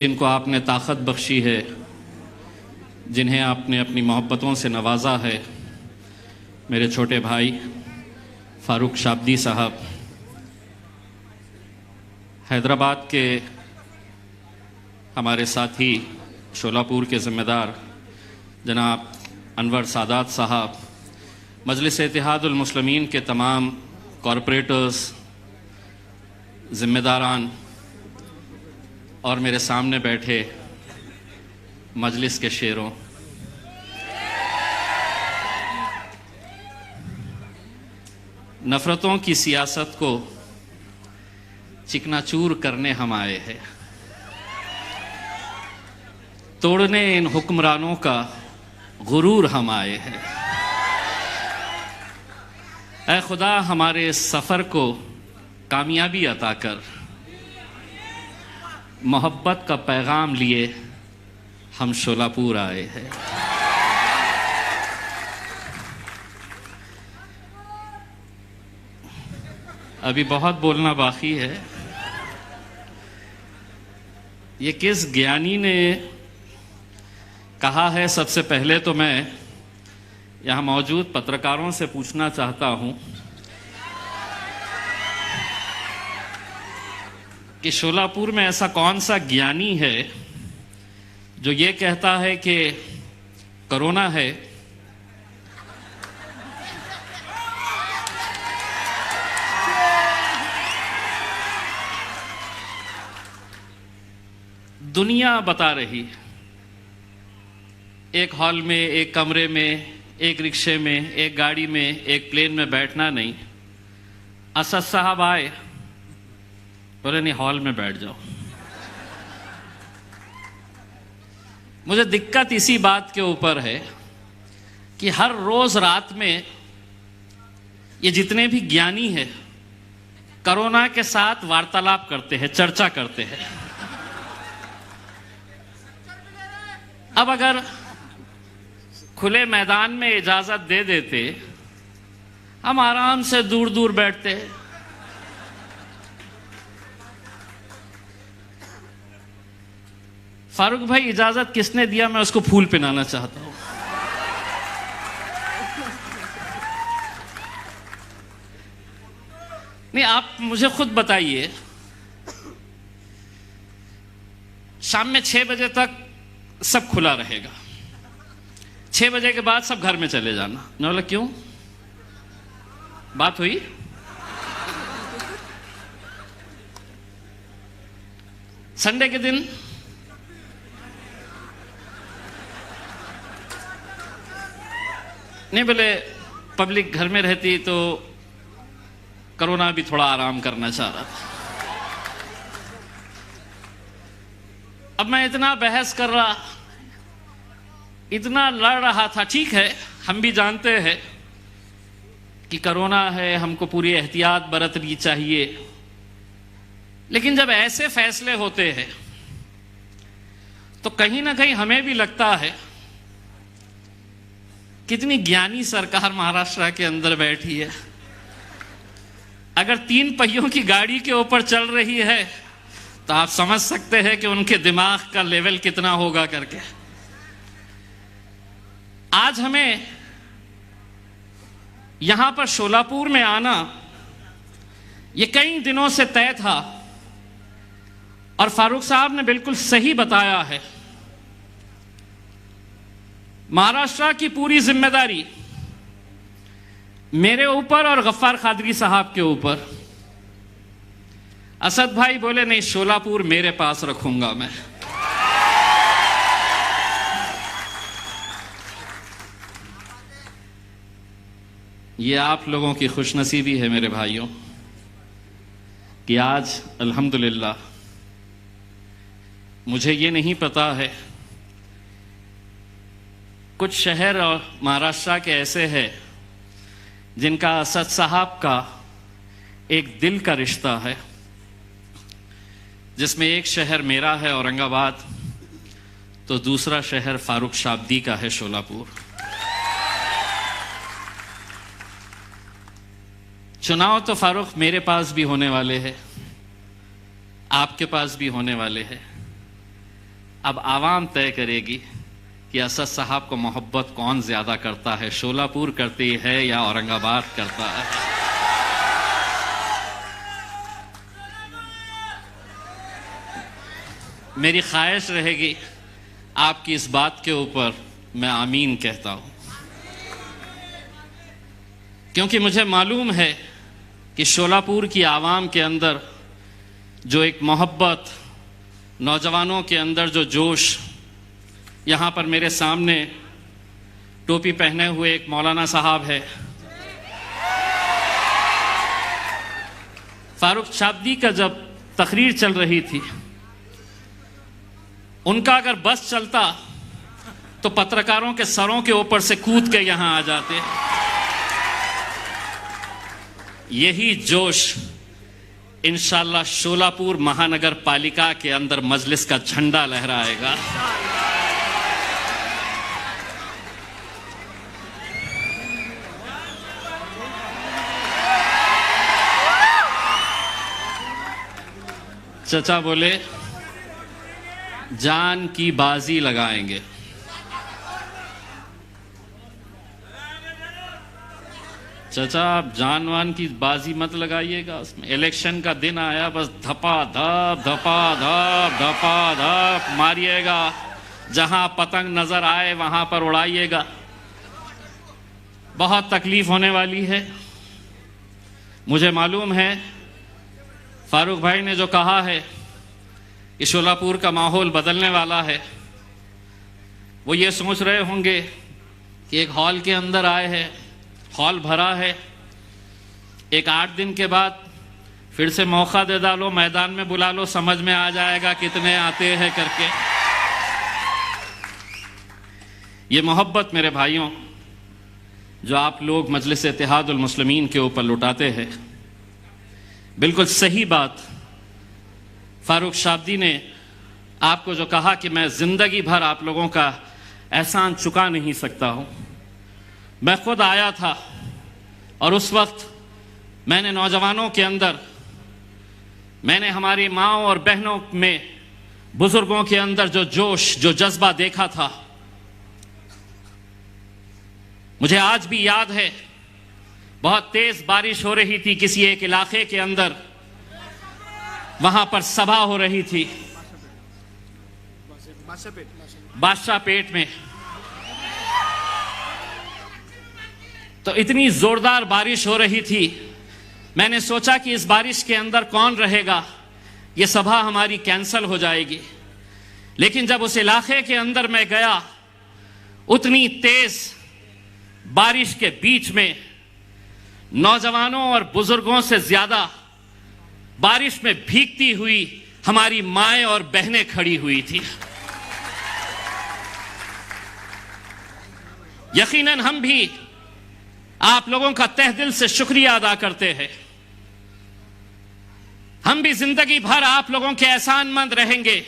जिनको आपने ताकत बख्शी है, जिन्हें आपने अपनी मोहब्बतों से नवाजा है, मेरे छोटे भाई फ़ारूक शाब्दी साहब, हैदराबाद के हमारे साथी शोलापुर के ज़िम्मेदार जनाब अनवर सादात साहब, मजलिस इत्तेहादुल मुस्लिमीन के तमाम कॉरपोरेटर्स, ज़िम्मेदारान और मेरे सामने बैठे मजलिस के शेरों, नफ़रतों की सियासत को चिकनाचूर करने हम आए हैं, तोड़ने इन हुक्मरानों का गुरूर हम आए हैं। ऐ खुदा हमारे इस सफ़र को कामयाबी अता कर, मोहब्बत का पैगाम लिए हम शोलापुर आए हैं। अभी बहुत बोलना बाकी है। ये किस ज्ञानी ने कहा है? सबसे पहले तो मैं यहाँ मौजूद पत्रकारों से पूछना चाहता हूँ कि शोलापुर में ऐसा कौन सा ज्ञानी है जो ये कहता है कि कोरोना है, दुनिया बता रही, एक हॉल में, एक कमरे में, एक रिक्शे में, एक गाड़ी में, एक प्लेन में बैठना नहीं। असद साहब आए, बोले नहीं हॉल में बैठ जाओ। मुझे दिक्कत इसी बात के ऊपर है कि हर रोज रात में ये जितने भी ज्ञानी हैं कोरोना के साथ वार्तालाप करते हैं, चर्चा करते हैं। अब अगर खुले मैदान में इजाजत दे देते, हम आराम से दूर दूर बैठते हैं। फारूक भाई, इजाजत किसने दिया? मैं उसको फूल पहनाना चाहता हूं। नहीं, आप मुझे खुद बताइए, शाम में 6 बजे तक सब खुला रहेगा, 6 बजे के बाद सब घर में चले जाना। मैं बोला क्यों? बात हुई? संडे के दिन नहीं, बोले पब्लिक घर में रहती तो कोरोना भी थोड़ा आराम करना चाह रहा था। अब मैं इतना बहस कर रहा, इतना लड़ रहा था। ठीक है, हम भी जानते हैं कि कोरोना है, हमको पूरी एहतियात बरतनी चाहिए, लेकिन जब ऐसे फैसले होते हैं तो कहीं ना कहीं हमें भी लगता है कितनी ज्ञानी सरकार महाराष्ट्र के अंदर बैठी है। अगर 3 पहियों की गाड़ी के ऊपर चल रही है तो आप समझ सकते हैं कि उनके दिमाग का लेवल कितना होगा करके। आज हमें यहां पर शोलापुर में आना ये कई दिनों से तय था, और फारूक साहब ने बिल्कुल सही बताया है। महाराष्ट्र की पूरी जिम्मेदारी मेरे ऊपर और गफ्फार कादरी साहब के ऊपर। असद भाई बोले नहीं, शोलापुर मेरे पास रखूंगा मैं। ये आप लोगों की खुशनसीबी है मेरे भाइयों कि आज अल्हम्दुलिल्लाह, मुझे ये नहीं पता है, कुछ शहर और महाराष्ट्र के ऐसे हैं जिनका असद साहब का एक दिल का रिश्ता है, जिसमें एक शहर मेरा है औरंगाबाद, तो दूसरा शहर फारूक शाब्दी का है शोलापुर। चुनाव तो फारूक मेरे पास भी होने वाले हैं, आपके पास भी होने वाले हैं। अब आवाम तय करेगी कि असद साहब को मोहब्बत कौन ज्यादा करता है, शोलापुर करती है या औरंगाबाद करता है। मेरी ख्वाहिश रहेगी आपकी इस बात के ऊपर मैं आमीन कहता हूं, क्योंकि मुझे मालूम है कि शोलापुर की आवाम के अंदर जो एक मोहब्बत, नौजवानों के अंदर जो जोश, यहाँ पर मेरे सामने टोपी पहने हुए एक मौलाना साहब है, फारूक शाब्दी का जब तकरीर चल रही थी, उनका अगर बस चलता तो पत्रकारों के सरों के ऊपर से कूद के यहां आ जाते। यही जोश इंशाअल्लाह शोलापुर महानगर पालिका के अंदर मजलिस का झंडा लहराएगा। चचा बोले जान की बाजी लगाएंगे। चचा आप जानवान की बाजी मत लगाइएगा, उसमें इलेक्शन का दिन आया, बस धपा धप मारिएगा, जहां पतंग नजर आए वहां पर उड़ाइएगा। बहुत तकलीफ होने वाली है। मुझे मालूम है फारूक भाई ने जो कहा है कि शोलापुर का माहौल बदलने वाला है, वो ये सोच रहे होंगे कि एक हॉल के अंदर आए हैं, हॉल भरा है, एक 8 दिन के बाद फिर से मौका दे डालो, मैदान में बुला लो, समझ में आ जाएगा कितने आते हैं करके। ये मोहब्बत मेरे भाइयों जो आप लोग मजलिस इत्तेहादुल मुस्लिमीन के ऊपर लुटाते हैं, बिल्कुल सही बात। फारूक शाब्दी ने आपको जो कहा कि मैं जिंदगी भर आप लोगों का एहसान चुका नहीं सकता हूं, मैं खुद आया था और उस वक्त मैंने नौजवानों के अंदर, मैंने हमारी माँओं और बहनों में, बुजुर्गों के अंदर जो जोश, जो जज्बा देखा था, मुझे आज भी याद है। बहुत तेज बारिश हो रही थी किसी एक इलाके के अंदर, वहां पर सभा हो रही थी बादशाह पेट में। तो इतनी जोरदार बारिश हो रही थी, मैंने सोचा कि इस बारिश के अंदर कौन रहेगा, ये सभा हमारी कैंसल हो जाएगी। लेकिन जब उस इलाके के अंदर मैं गया, उतनी तेज बारिश के बीच में नौजवानों और बुजुर्गों से ज्यादा बारिश में भीगती हुई हमारी माएं और बहनें खड़ी हुई थी। यकीनन हम भी आप लोगों का तहे दिल से शुक्रिया अदा करते हैं। हम भी जिंदगी भर आप लोगों के एहसानमंद रहेंगे।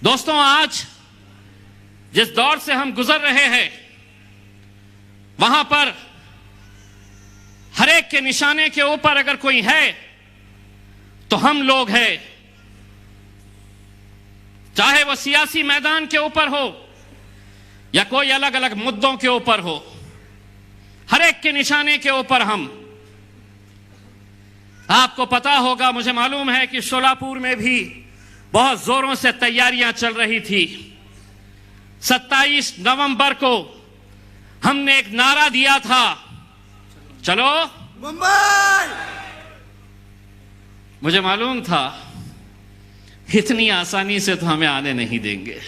दोस्तों, आज जिस दौर से हम गुजर रहे हैं, वहां पर हर एक के निशाने के ऊपर अगर कोई है तो हम लोग हैं। चाहे वो सियासी मैदान के ऊपर हो या कोई अलग अलग मुद्दों के ऊपर हो, हर एक के निशाने के ऊपर हम। आपको पता होगा, मुझे मालूम है कि शोलापुर में भी बहुत जोरों से तैयारियां चल रही थी। 27 नवंबर को हमने एक नारा दिया था, चलो मुंबई। मुझे मालूम था इतनी आसानी से तो हमें आने नहीं देंगे,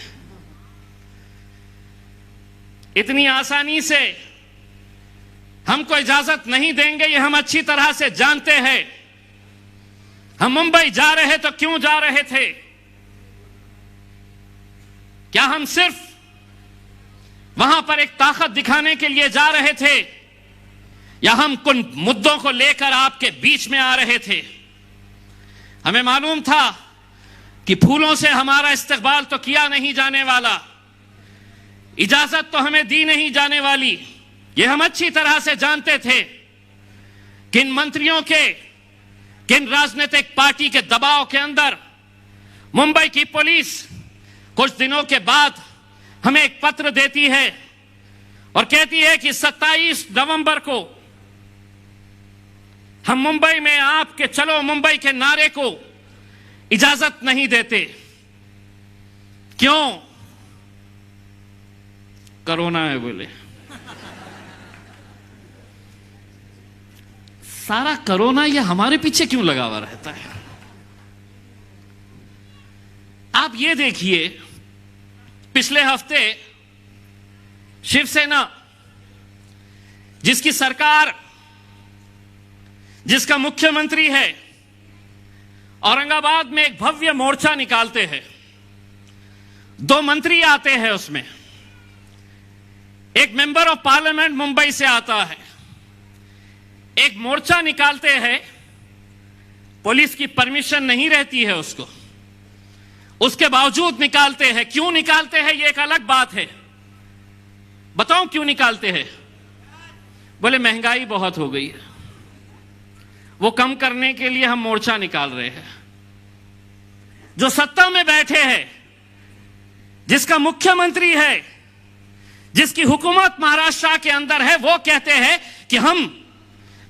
इतनी आसानी से हमको इजाजत नहीं देंगे, ये हम अच्छी तरह से जानते हैं। हम मुंबई जा रहे तो क्यों जा रहे थे? क्या हम सिर्फ वहां पर एक ताकत दिखाने के लिए जा रहे थे, या हम कुछ मुद्दों को लेकर आपके बीच में आ रहे थे? हमें मालूम था कि फूलों से हमारा इस्तकबाल तो किया नहीं जाने वाला, इजाजत तो हमें दी नहीं जाने वाली। यह हम अच्छी तरह से जानते थे। किन मंत्रियों के, किन राजनीतिक पार्टी के दबाव के अंदर मुंबई की पुलिस कुछ दिनों के बाद हमें एक पत्र देती है और कहती है कि 27 नवंबर को हम मुंबई में आपके चलो मुंबई के नारे को इजाजत नहीं देते। क्यों? कोरोना है बोले। सारा कोरोना ये हमारे पीछे क्यों लगा हुआ रहता है? आप ये देखिए, पिछले हफ्ते शिवसेना जिसकी सरकार, जिसका मुख्यमंत्री है, औरंगाबाद में एक भव्य मोर्चा निकालते हैं। 2 मंत्री आते हैं, उसमें एक मेंबर ऑफ पार्लियामेंट मुंबई से आता है। एक मोर्चा निकालते हैं, पुलिस की परमिशन नहीं रहती है उसको, उसके बावजूद निकालते हैं। क्यों निकालते हैं ये एक अलग बात है। बताऊं क्यों निकालते हैं? बोले महंगाई बहुत हो गई है, वो कम करने के लिए हम मोर्चा निकाल रहे हैं। जो सत्ता में बैठे हैं, जिसका मुख्यमंत्री है, जिसकी हुकूमत महाराष्ट्र के अंदर है, वो कहते हैं कि हम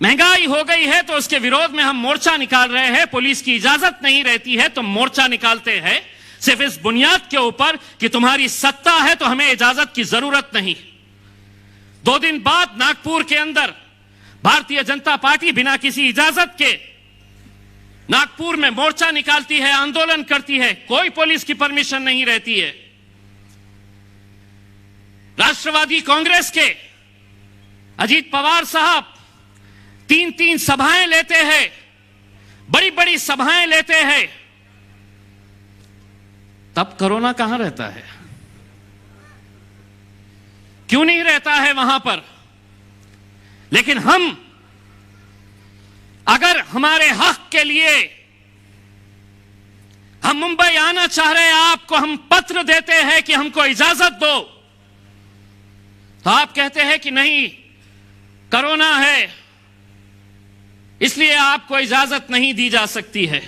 महंगाई हो गई है तो उसके विरोध में हम मोर्चा निकाल रहे हैं। पुलिस की इजाजत नहीं रहती है तो मोर्चा निकालते हैं, सिर्फ इस बुनियाद के ऊपर कि तुम्हारी सत्ता है तो हमें इजाजत की जरूरत नहीं। 2 दिन बाद नागपुर के अंदर भारतीय जनता पार्टी बिना किसी इजाजत के नागपुर में मोर्चा निकालती है, आंदोलन करती है, कोई पुलिस की परमिशन नहीं रहती है। राष्ट्रवादी कांग्रेस के अजीत पवार साहब 3-3 सभाएं लेते हैं, बड़ी बड़ी सभाएं लेते हैं, तब कोरोना कहां रहता है? क्यों नहीं रहता है वहां पर? लेकिन हम अगर हमारे हक के लिए हम मुंबई आना चाह रहे हैं, आपको हम पत्र देते हैं कि हमको इजाजत दो, तो आप कहते हैं कि नहीं, कोरोना है इसलिए आपको इजाजत नहीं दी जा सकती है।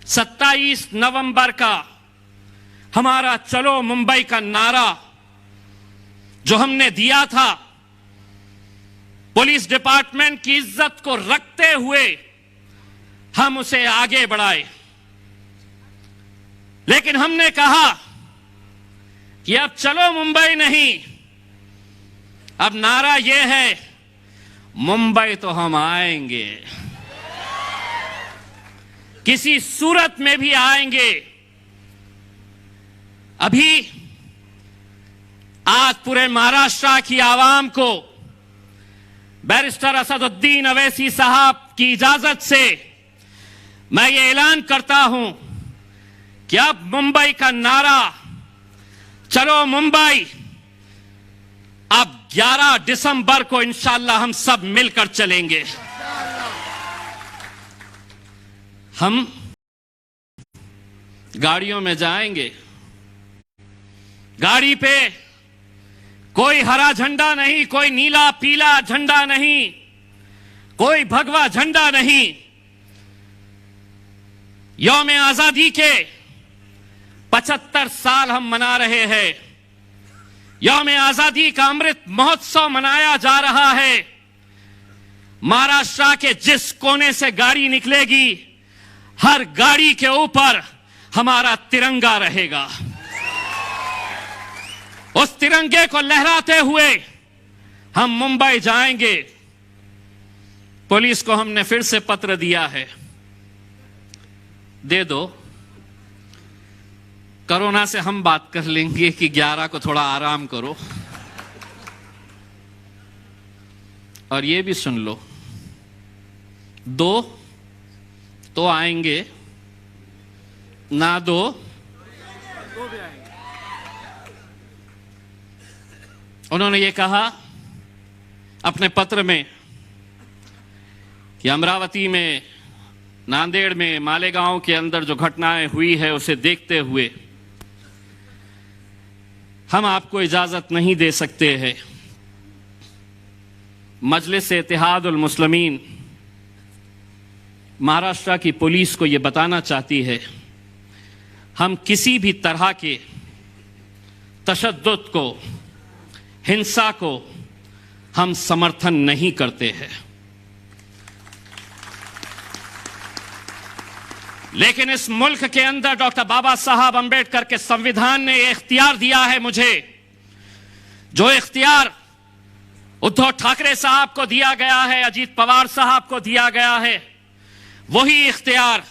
27 नवंबर का हमारा चलो मुंबई का नारा जो हमने दिया था, पुलिस डिपार्टमेंट की इज्जत को रखते हुए हम उसे आगे बढ़ाए। लेकिन हमने कहा कि अब चलो मुंबई नहीं, अब नारा यह है, मुंबई तो हम आएंगे, किसी सूरत में भी आएंगे। अभी आज पूरे महाराष्ट्र की आवाम को बैरिस्टर असदुद्दीन अवैसी साहब की इजाजत से मैं ये ऐलान करता हूं कि अब मुंबई का नारा चलो मुंबई, अब 11 दिसंबर को इंशाअल्लाह हम सब मिलकर चलेंगे। हम गाड़ियों में जाएंगे, गाड़ी पे कोई हरा झंडा नहीं, कोई नीला पीला झंडा नहीं, कोई भगवा झंडा नहीं। यौम आजादी के 75 साल हम मना रहे हैं। यौम आजादी का अमृत महोत्सव मनाया जा रहा है। महाराष्ट्र के जिस कोने से गाड़ी निकलेगी, हर गाड़ी के ऊपर हमारा तिरंगा रहेगा। उस तिरंगे को लहराते हुए हम मुंबई जाएंगे। पुलिस को हमने फिर से पत्र दिया है, दे दो, कोरोना से हम बात कर लेंगे कि 11 को थोड़ा आराम करो। और ये भी सुन लो, 2 तो आएंगे, ना 2 भी आएंगे। उन्होंने ये कहा अपने पत्र में कि अमरावती में, नांदेड़ में, मालेगांव के अंदर जो घटनाएं हुई है उसे देखते हुए हम आपको इजाजत नहीं दे सकते हैं। मजलिस इत्तेहादुल मुस्लिमीन महाराष्ट्र की पुलिस को यह बताना चाहती है, हम किसी भी तरह के तशद्दुद को, हिंसा को हम समर्थन नहीं करते हैं। लेकिन इस मुल्क के अंदर डॉक्टर बाबा साहब अंबेडकर के संविधान ने इख्तियार दिया है मुझे, जो इख्तियार उद्धव ठाकरे साहब को दिया गया है, अजीत पवार साहब को दिया गया है, वही इख्तियार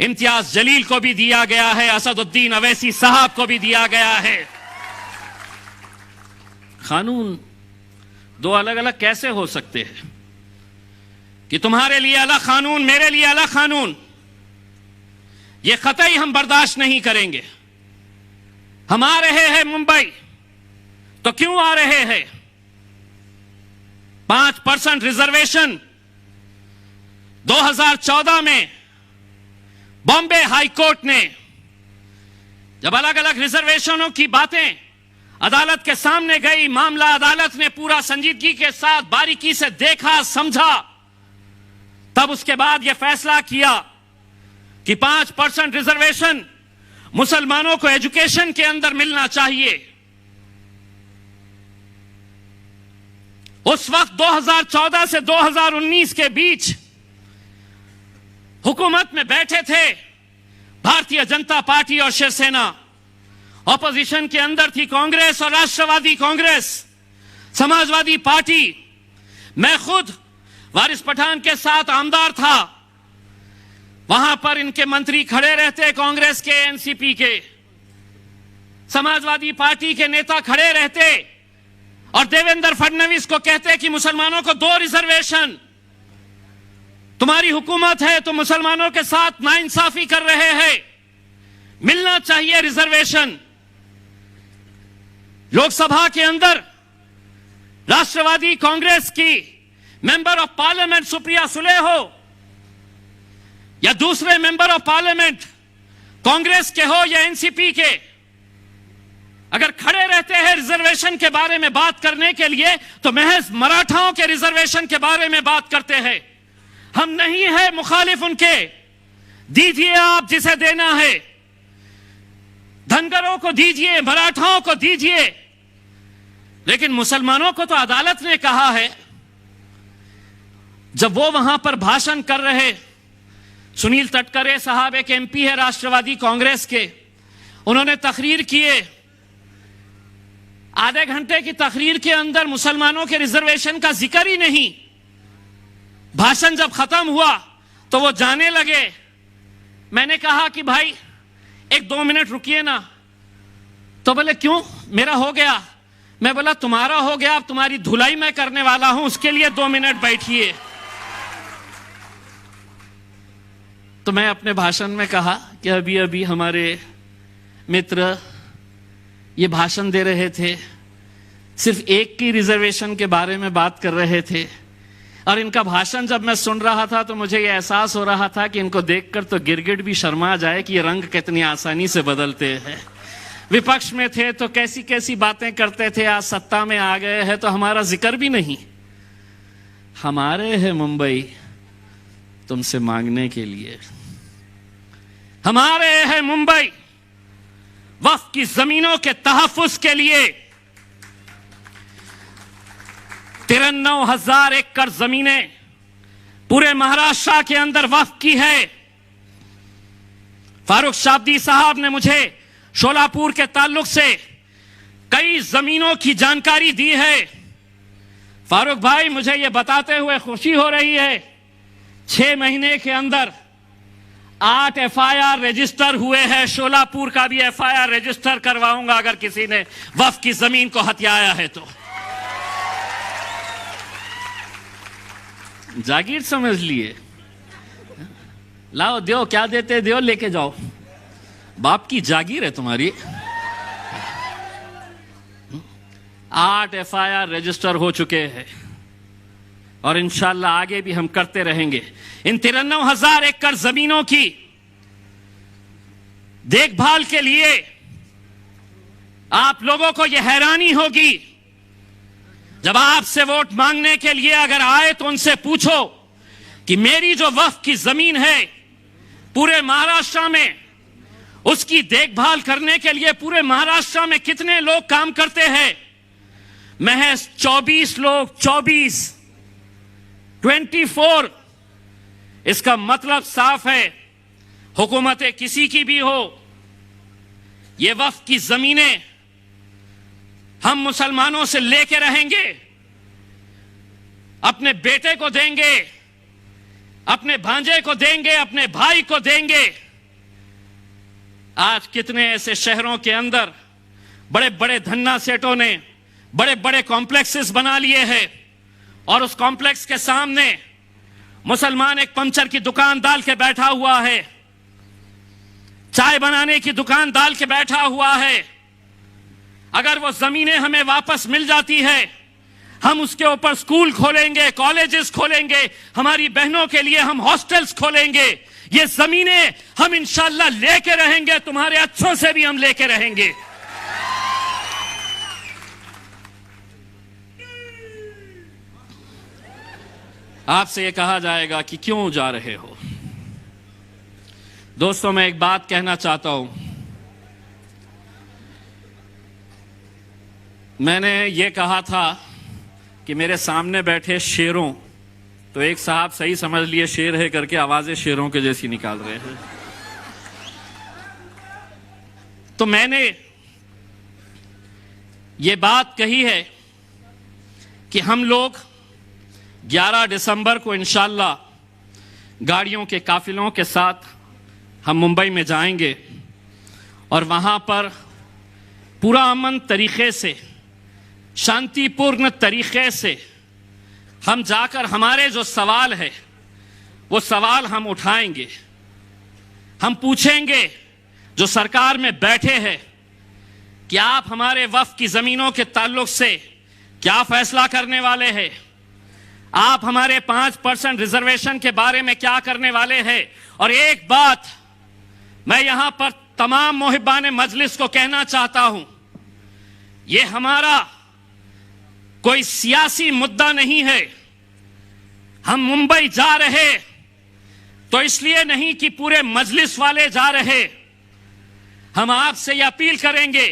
इम्तियाज जलील को भी दिया गया है, असदुद्दीन अवैसी साहब को भी दिया गया है। कानून दो अलग अलग कैसे हो सकते हैं कि तुम्हारे लिए अलग कानून, मेरे लिए अलग कानून? यह कतई हम बर्दाश्त नहीं करेंगे। हम आ रहे हैं मुंबई, तो क्यों आ रहे हैं? 5% रिजर्वेशन 2014 में बॉम्बे हाई कोर्ट ने जब अलग अलग रिजर्वेशनों की बातें अदालत के सामने गई, मामला अदालत ने पूरा संजीदगी के साथ बारीकी से देखा, समझा, तब उसके बाद यह फैसला किया कि 5% रिजर्वेशन मुसलमानों को एजुकेशन के अंदर मिलना चाहिए। उस वक्त 2014 से 2019 के बीच हुकूमत में बैठे थे भारतीय जनता पार्टी और शिवसेना, ऑपोजिशन के अंदर थी कांग्रेस और राष्ट्रवादी कांग्रेस, समाजवादी पार्टी। मैं खुद वारिस पठान के साथ आमदार था, वहां पर इनके मंत्री खड़े रहते, कांग्रेस के, एनसीपी के, समाजवादी पार्टी के नेता खड़े रहते और देवेंद्र फडणवीस को कहते कि मुसलमानों को 2 रिजर्वेशन, तुम्हारी हुकूमत है तो मुसलमानों के साथ नाइंसाफी कर रहे हैं, मिलना चाहिए रिजर्वेशन। लोकसभा के अंदर राष्ट्रवादी कांग्रेस की member of parliament Supriya Sule हो या दूसरे मेंबर ऑफ पार्लियामेंट कांग्रेस के हो या एनसीपी के, अगर खड़े रहते हैं रिजर्वेशन के बारे में बात करने के लिए, तो महज मराठाओं के रिजर्वेशन के बारे में बात करते हैं। हम नहीं है मुखालिफ उनके, दीजिए आप जिसे देना है, धनगरों को दीजिए, मराठाओं को दीजिए, लेकिन मुसलमानों को तो अदालत ने कहा है, जब वो वहां पर भाषण कर रहे, सुनील तटकरे साहब एक एमपी है राष्ट्रवादी कांग्रेस के, उन्होंने तकरीर किए, आधे घंटे की तकरीर के अंदर मुसलमानों के रिजर्वेशन का जिक्र ही नहीं। भाषण जब खत्म हुआ तो वो जाने लगे। मैंने कहा कि भाई 1-2 मिनट रुकिए ना, तो बोले क्यों, मेरा हो गया। मैं बोला तुम्हारा हो गया, अब तुम्हारी धुलाई मैं करने वाला हूं, उसके लिए 2 मिनट बैठिए। तो मैं अपने भाषण में कहा कि अभी अभी हमारे मित्र ये भाषण दे रहे थे, सिर्फ एक की रिजर्वेशन के बारे में बात कर रहे थे, और इनका भाषण जब मैं सुन रहा था तो मुझे यह एहसास हो रहा था कि इनको देखकर तो गिरगिट भी शर्मा जाए कि ये रंग कितनी आसानी से बदलते हैं। विपक्ष में थे तो कैसी कैसी बातें करते थे, आज सत्ता में आ गए हैं तो हमारा जिक्र भी नहीं। हमारे है मुंबई तुमसे मांगने के लिए, हमारे है मुंबई वक्फ की जमीनों के तहफ्फुज के लिए। 93,000 एकड़ जमीनें पूरे महाराष्ट्र के अंदर वक्फ की है। फारूक शाब्दी साहब ने मुझे शोलापुर के ताल्लुक से कई जमीनों की जानकारी दी है। फारूक भाई, मुझे यह बताते हुए खुशी हो रही है, 6 महीने के अंदर 8 FIR रजिस्टर हुए हैं। शोलापुर का भी FIR रजिस्टर करवाऊंगा अगर किसी ने वक्फ की जमीन को हथियाया है तो। जागीर समझ लिए, लाओ दो, क्या देते दो, लेके जाओ, बाप की जागीर है तुम्हारी। 8 FIR रजिस्टर हो चुके हैं और इंशाल्लाह आगे भी हम करते रहेंगे। इन 93,000 एकड़ जमीनों की देखभाल के लिए आप लोगों को यह हैरानी होगी, जब आपसे वोट मांगने के लिए अगर आए तो उनसे पूछो कि कि मेरी जो वक्फ की जमीन है पूरे महाराष्ट्र में, उसकी देखभाल करने के लिए पूरे महाराष्ट्र में कितने लोग काम करते हैं? महज 24 लोग। 24। इसका मतलब साफ है, हुकूमतें किसी की भी हो, ये वक्फ की जमीनें हम मुसलमानों से लेके रहेंगे, अपने बेटे को देंगे, अपने भांजे को देंगे, अपने भाई को देंगे। आज कितने ऐसे शहरों के अंदर बड़े बड़े धन्ना सेठों ने बड़े बड़े कॉम्प्लेक्सेस बना लिए हैं और उस कॉम्प्लेक्स के सामने मुसलमान एक पंचर की दुकान डाल के बैठा हुआ है, चाय बनाने की दुकान डाल के बैठा हुआ है। अगर वो जमीनें हमें वापस मिल जाती है, हम उसके ऊपर स्कूल खोलेंगे, कॉलेजेस खोलेंगे, हमारी बहनों के लिए हम हॉस्टल्स खोलेंगे। ये जमीनें हम इंशाल्लाह लेके रहेंगे, तुम्हारे अच्छों से भी हम लेके रहेंगे। आपसे ये कहा जाएगा कि क्यों जा रहे हो? दोस्तों, मैं एक बात कहना चाहता हूं। मैंने ये कहा था कि मेरे सामने बैठे शेरों, तो एक साहब सही समझ लिए शेर है करके आवाजें शेरों के जैसी निकाल रहे हैं। तो मैंने ये बात कही है कि हम लोग 11 दिसंबर को इंशाल्लाह गाड़ियों के काफिलों के साथ हम मुंबई में जाएंगे और वहां पर पूरा अमन तरीके से, शांतिपूर्ण तरीके से हम जाकर हमारे जो सवाल है वो सवाल हम उठाएंगे। हम पूछेंगे जो सरकार में बैठे हैं कि आप हमारे वक्फ की जमीनों के ताल्लुक से क्या फैसला करने वाले हैं, आप हमारे 5% रिजर्वेशन के बारे में क्या करने वाले हैं। और एक बात मैं यहां पर तमाम मुहिब्बान मजलिस को कहना चाहता हूं, ये हमारा कोई सियासी मुद्दा नहीं है। हम मुंबई जा रहे तो इसलिए नहीं कि पूरे मजलिस वाले जा रहे। हम आपसे यह अपील करेंगे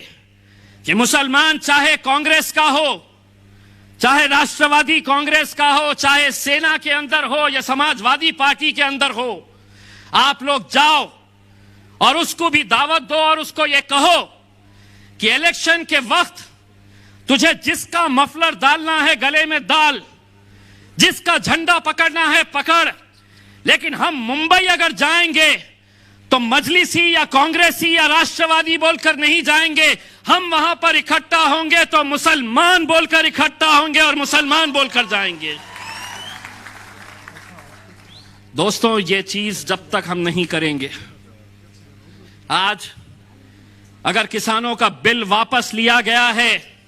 कि मुसलमान चाहे कांग्रेस का हो, चाहे राष्ट्रवादी कांग्रेस का हो, चाहे सेना के अंदर हो या समाजवादी पार्टी के अंदर हो, आप लोग जाओ और उसको भी दावत दो और उसको ये कहो कि इलेक्शन के वक्त तुझे जिसका मफलर डालना है गले में डाल, जिसका झंडा पकड़ना है पकड़, लेकिन हम मुंबई अगर जाएंगे तो मजलिसी या कांग्रेसी या राष्ट्रवादी बोलकर नहीं जाएंगे। हम वहां पर इकट्ठा होंगे तो मुसलमान बोलकर इकट्ठा होंगे और मुसलमान बोलकर जाएंगे। दोस्तों, ये चीज जब तक हम नहीं करेंगे, आज अगर किसानों का बिल वापस लिया गया है,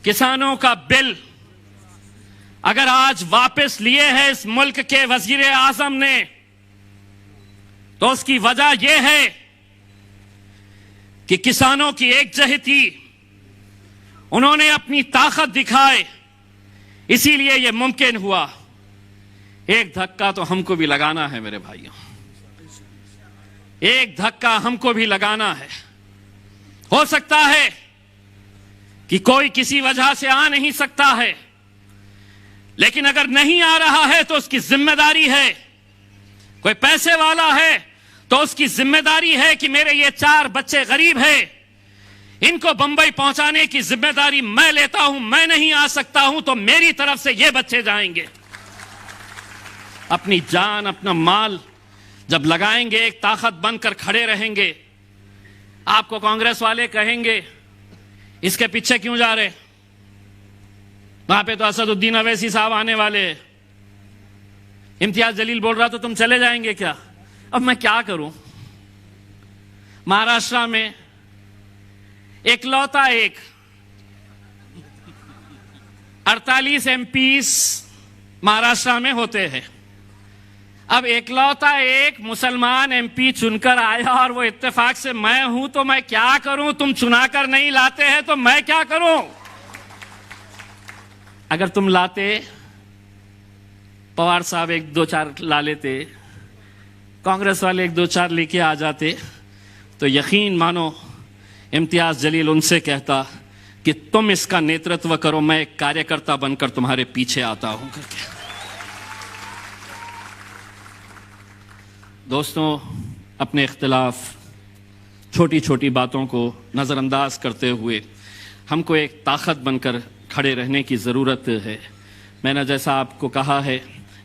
किसानों का बिल अगर आज वापस लिए है इस मुल्क के वजीर आजम ने, तो उसकी वजह यह है कि किसानों की एकजुटती, उन्होंने अपनी ताकत दिखाए, इसीलिए यह मुमकिन हुआ। एक धक्का तो हमको भी लगाना है मेरे भाइयों, एक धक्का हमको भी लगाना है। हो सकता है कि कोई किसी वजह से आ नहीं सकता है, लेकिन अगर नहीं आ रहा है तो उसकी जिम्मेदारी है। कोई पैसे वाला है तो उसकी जिम्मेदारी है कि मेरे ये 4 बच्चे गरीब हैं, इनको बंबई पहुंचाने की जिम्मेदारी मैं लेता हूं। मैं नहीं आ सकता हूं तो मेरी तरफ से ये बच्चे जाएंगे। अपनी जान, अपना माल जब लगाएंगे, एक ताकत बनकर खड़े रहेंगे। आपको कांग्रेस वाले कहेंगे इसके पीछे क्यों जा रहे, वहां पे तो असदुद्दीन अवैसी साहब आने वाले हैं। इम्तियाज जलील बोल रहा तो तुम चले जाएंगे क्या? अब मैं क्या करूं? महाराष्ट्र में इकलौता एक 48 एमपीस महाराष्ट्र में होते हैं। अब इकलौता एक मुसलमान एमपी चुनकर आया और वो इत्तेफाक से मैं हूं, तो मैं क्या करूं? तुम चुनाकर नहीं लाते हैं तो मैं क्या करूं? अगर तुम लाते पवार साहब एक दो चार ला लेते, कांग्रेस वाले एक दो चार लेके आ जाते, तो यकीन मानो इम्तियाज जलील उनसे कहता कि तुम इसका नेतृत्व करो, मैं एक कार्यकर्ता बनकर तुम्हारे पीछे आता हूं करके। दोस्तों, अपने इख्तिलाफ, छोटी छोटी बातों को नज़रअंदाज करते हुए हमको एक ताकत बनकर खड़े रहने की ज़रूरत है। मैंने जैसा आपको कहा है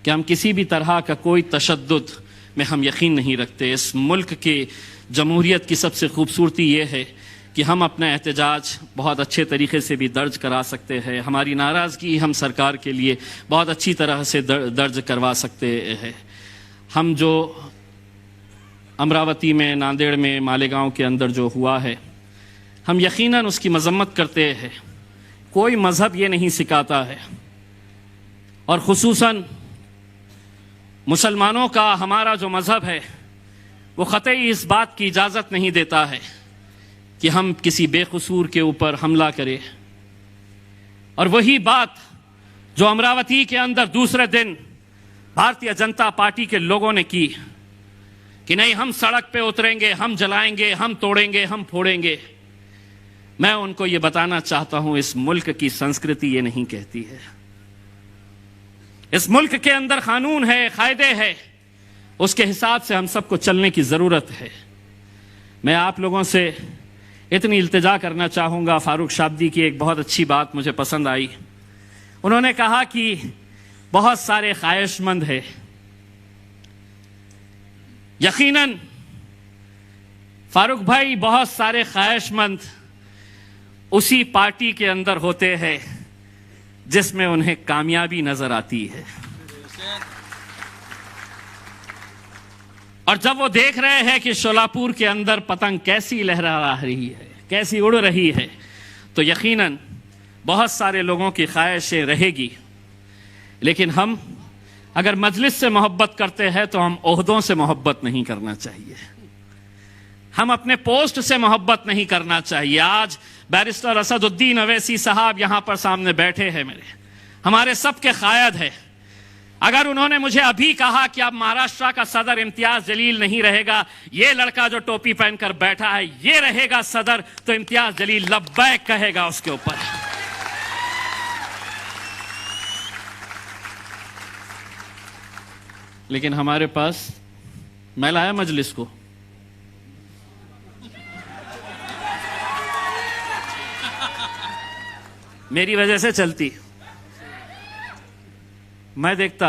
कि हम किसी भी तरह का कोई तशद्दुद में हम यकीन नहीं रखते। इस मुल्क के जमहूरियत की सबसे खूबसूरती ये है कि हम अपना एहतजाज बहुत अच्छे तरीके से भी दर्ज करा सकते हैं। हमारी नाराज़गी हम सरकार के लिए बहुत अच्छी तरह से दर्ज करवा सकते हैं। हम जो अमरावती में, नांदेड़ में, मालेगांव के अंदर जो हुआ है, हम यकीनन उसकी मजम्मत करते हैं। कोई मज़हब ये नहीं सिखाता है, और ख़ुसूसन मुसलमानों का हमारा जो मज़हब है वो क़तई इस बात की इजाज़त नहीं देता है कि हम किसी बेकसूर के ऊपर हमला करें। और वही बात जो अमरावती के अंदर दूसरे दिन भारतीय जनता पार्टी के लोगों ने की कि नहीं, हम सड़क पे उतरेंगे, हम जलाएंगे, हम तोड़ेंगे, हम फोड़ेंगे। मैं उनको ये बताना चाहता हूं, इस मुल्क की संस्कृति ये नहीं कहती है। इस मुल्क के अंदर कानून है, कायदे है, उसके हिसाब से हम सबको चलने की जरूरत है। मैं आप लोगों से इतनी इल्तिजा करना चाहूंगा। फारूक शाब्दी की एक बहुत अच्छी बात मुझे पसंद आई। उन्होंने कहा कि बहुत सारे ख्वाहिशमंद है। यकीनन फारूक भाई, बहुत सारे ख्वाहिशमंद उसी पार्टी के अंदर होते हैं जिसमें उन्हें कामयाबी नजर आती है। और जब वो देख रहे हैं कि शोलापुर के अंदर पतंग कैसी लहरा रही है, कैसी उड़ रही है, तो यकीनन बहुत सारे लोगों की ख्वाहिशें रहेगी। लेकिन हम अगर मजलिस से मोहब्बत करते हैं तो हम ओहदों से मोहब्बत नहीं करना चाहिए, हम अपने पोस्ट से मोहब्बत नहीं करना चाहिए। आज बैरिस्टर असदुद्दीन अवैसी साहब यहां पर सामने बैठे हैं, मेरे हमारे सबके कायद है। अगर उन्होंने मुझे अभी कहा कि अब महाराष्ट्र का सदर इम्तियाज जलील नहीं रहेगा, ये लड़का जो टोपी पहनकर बैठा है ये रहेगा सदर, तो इम्तियाज जलील लब्बैक कहेगा उसके ऊपर। लेकिन हमारे पास, मैं लाया मजलिस को, मेरी वजह से चलती, मैं देखता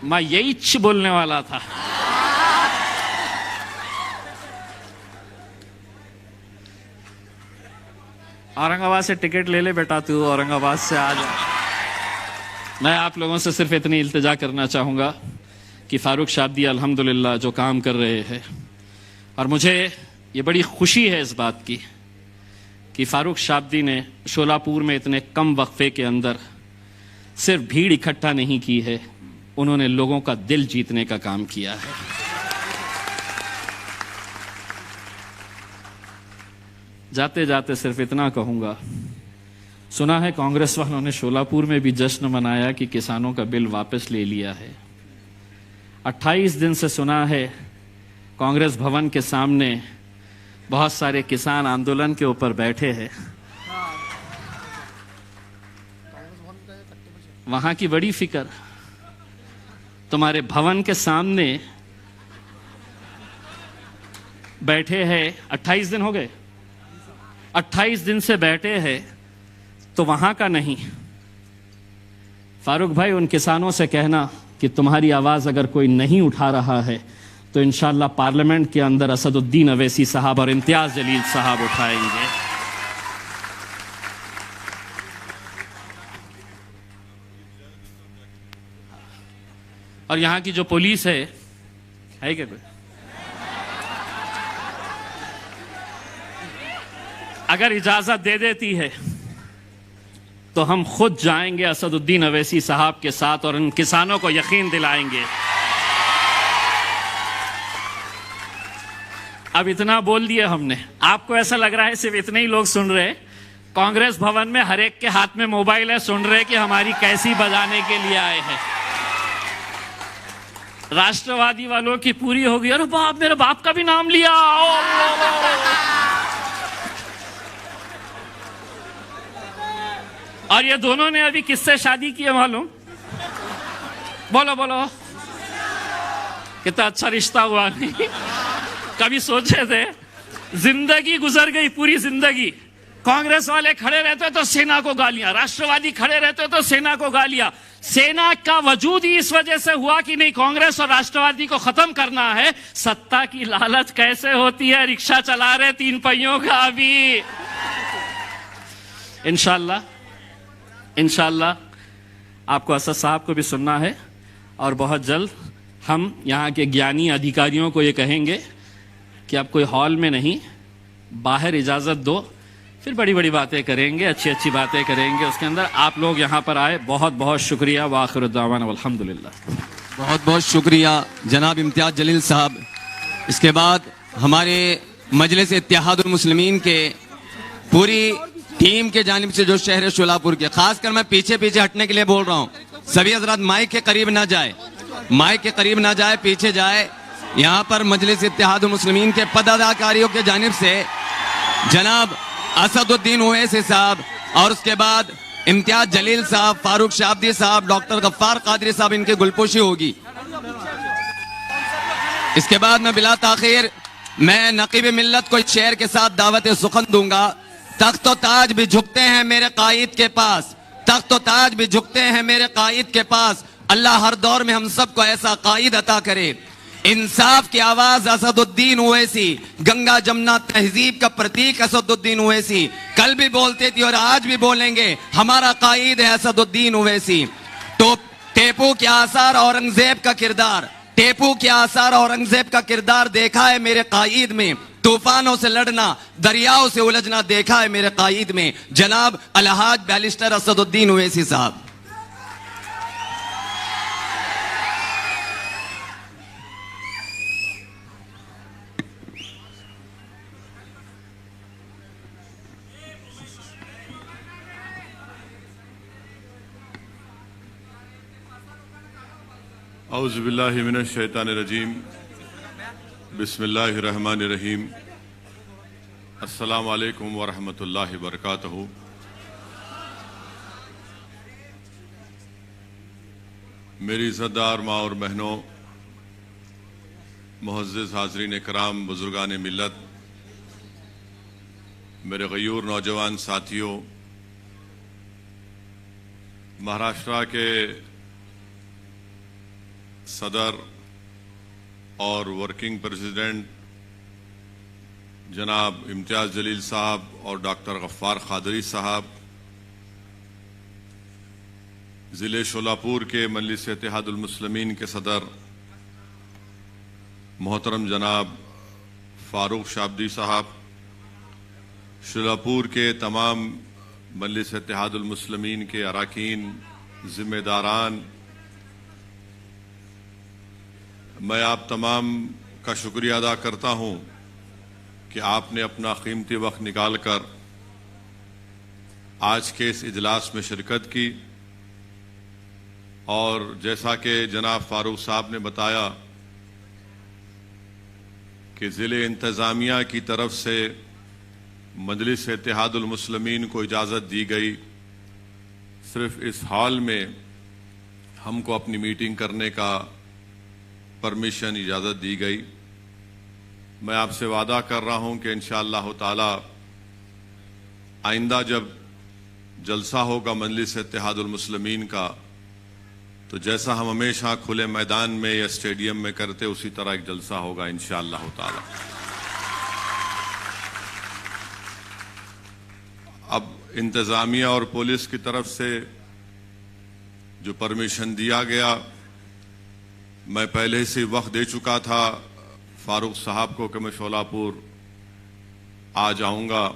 मैं यही बोलने वाला था। औरंगाबाद से टिकट ले ले बेटा, तू औरंगाबाद से आ जा। मैं आप लोगों से सिर्फ इतनी इल्तिजा करना चाहूंगा कि फारूक शाब्दी अल्हम्दुलिल्लाह जो काम कर रहे हैं, और मुझे ये बड़ी खुशी है इस बात की कि फारूक शाब्दी ने शोलापुर में इतने कम वक्फे के अंदर सिर्फ भीड़ इकट्ठा नहीं की है, उन्होंने लोगों का दिल जीतने का काम किया है। जाते जाते सिर्फ इतना कहूंगा, सुना है कांग्रेस वालों ने शोलापुर में भी जश्न मनाया कि किसानों का बिल वापस ले लिया है। 28 दिन से सुना है कांग्रेस भवन के सामने बहुत सारे किसान आंदोलन के ऊपर बैठे हैं। वहां की बड़ी फिक्र, तुम्हारे भवन के सामने बैठे हैं। 28 दिन हो गए, 28 दिन से बैठे हैं, तो वहां का नहीं। फारूक भाई, उन किसानों से कहना कि तुम्हारी आवाज अगर कोई नहीं उठा रहा है तो इंशाअल्लाह पार्लियामेंट के अंदर असदुद्दीन अवैसी साहब और इम्तियाज जलील साहब उठाएंगे। और यहां की जो पुलिस है क्या कोई? अगर इजाजत दे देती है तो हम खुद जाएंगे असदुद्दीन अवैसी साहब के साथ और इन किसानों को यकीन दिलाएंगे। अब इतना बोल दिया हमने, आपको ऐसा लग रहा है सिर्फ इतने ही लोग सुन रहे हैं, कांग्रेस भवन में हर एक के हाथ में मोबाइल है, सुन रहे कि हमारी कैसी बजाने के लिए आए हैं। राष्ट्रवादी वालों की पूरी होगी, अरे बाप, मेरे बाप का भी नाम लिया। और ये दोनों ने अभी किससे शादी की है मालूम? बोलो बोलो, कितना अच्छा रिश्ता हुआ। नहीं कभी सोचे थे? जिंदगी गुजर गई, पूरी जिंदगी कांग्रेस वाले खड़े रहते तो सेना को गालियां, राष्ट्रवादी खड़े रहते तो सेना को गालियां। सेना का वजूद ही इस वजह से हुआ कि नहीं, कांग्रेस और राष्ट्रवादी को खत्म करना है। सत्ता की लालच कैसे होती है, रिक्शा चला रहे 3 पहियों का। अभी इंशाल्लाह आपको असद साहब को भी सुनना है, और बहुत जल्द हम यहाँ के ज्ञानी अधिकारियों को ये कहेंगे कि आप कोई हॉल में नहीं, बाहर इजाज़त दो, फिर बड़ी बड़ी बातें करेंगे, अच्छी अच्छी बातें करेंगे उसके अंदर। आप लोग यहाँ पर आए, बहुत बहुत शुक्रिया। व आखिर दावाना अल्हम्दुलिल्लाह। बहुत बहुत शुक्रिया जनाब इम्तियाज़ जलील साहब। इसके बाद हमारे मजलिस इत्तेहादुल मुस्लिमीन के पूरी टीम के जानिब से जो शहर शोलापुर के, खासकर मैं पीछे पीछे हटने के लिए बोल रहा हूँ, सभी हजरात माइक के करीब ना जाए, माइक के करीब ना जाए, पीछे जाए। यहाँ पर मजलिस इत्तेहादुल मुस्लिमीन के पदाधिकारियों के जानिब से जनाब असदुद्दीन ओवैसी साहब, और उसके बाद इम्तियाज जलील साहब, फारूक शाब्दी साहब, डॉक्टर गफ्फार कादरी साहब, इनकी गुलपोशी होगी। इसके बाद मैं बिला ताखीर मैं नकीब मिल्लत को इस शेर के साथ दावत सुखन दूंगा। तख्त व ताज भी झुकते हैं मेरे कायद के पास, तख्त व ताज भी झुकते हैं मेरे कायद के पास। अल्लाह हर दौर में हम सबको ऐसा कायद अता करे। इंसाफ की आवाज असदुद्दीन ओवैसी, गंगा जमुना तहजीब का प्रतीक असदुद्दीन ओवैसी, कल भी बोलते थे और आज भी बोलेंगे, हमारा कायद है असदुद्दीन ओवैसी। तो टेपू के आसार औरंगजेब का किरदार, टेपू के आसार औरंगजेब का किरदार देखा है मेरे कायद में। तूफानों से लड़ना, दरियाओं से उलझना देखा है मेरे कायद में। जनाब अलहाज बैरिस्टर असदुद्दीन ओवैसी साहब। औज़ुबिल्लाहि मिनश शैतानिर्रजीम, बिस्मिल्लाहिर्रहमानिर्रहीम। अस्सलामु अलैकुम व रहमतुल्लाहि व बरकातहू। मेरी इज़्ज़तदार माँ और बहनों, मुअज़्ज़िज़ हाज़रीन कराम, बुज़ुर्गान मिल्लत, मेरे गयूर नौजवान साथियों, महाराष्ट्र के सदर और वर्किंग प्रेसिडेंट जनाब इम्तियाज़ जलील साहब और डॉक्टर गफ्फार कादरी साहब, ज़िले शोलापुर के मजलिस इत्तेहादुल मुस्लिमीन के सदर मोहतरम जनाब फारूक शाब्दी साहब, शोलापुर के तमाम मजलिस इत्तेहादुल मुस्लिमीन के अरकान, ज़िम्मेदारान, मैं आप तमाम का शुक्रिया अदा करता हूँ कि आपने अपना कीमती वक्त निकाल कर आज के इस इजलास में शिरकत की। और जैसा कि जनाब फारूक साहब ने बताया कि ज़िले इंतज़ामिया की तरफ से मजलिस इत्तेहादुल मुस्लिमीन को इजाज़त दी गई, सिर्फ इस हॉल में हमको अपनी मीटिंग करने का परमिशन, इजाज़त दी गई। मैं आपसे वादा कर रहा हूं कि इंशाअल्लाह ताला आइंदा जब जलसा होगा मजलिस इत्तेहादुल मुस्लिमीन का, तो जैसा हम हमेशा खुले मैदान में या स्टेडियम में करते उसी तरह एक जलसा होगा इंशाअल्लाह ताला। अब इंतज़ामिया और पुलिस की तरफ से जो परमिशन दिया गया, मैं पहले से वक्त दे चुका था फारूक साहब को कि मैं शोलापुर आ जाऊंगा,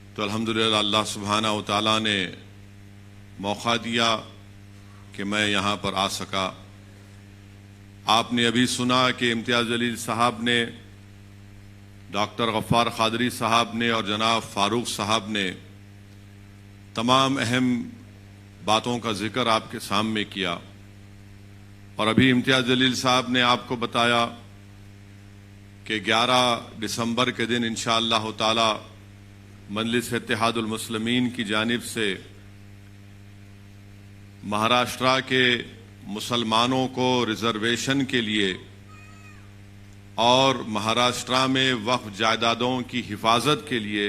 तो अल्हम्दुलिल्लाह अल्लाह सुब्हाना व तआला ने मौका दिया कि मैं यहाँ पर आ सका। आपने अभी सुना कि इम्तियाज़ जलील साहब ने डॉक्टर गफ्फार कादरी साहब ने और जनाब फारूक साहब ने तमाम अहम बातों का जिक्र आपके सामने किया और अभी इम्तियाज जलील साहब ने आपको बताया कि 11 दिसंबर के दिन इंशाअल्लाह ताला मजलिस इत्तेहादुल मुस्लिमीन की जानिब से महाराष्ट्र के मुसलमानों को रिजर्वेशन के लिए और महाराष्ट्र में वक्फ जायदादों की हिफाजत के लिए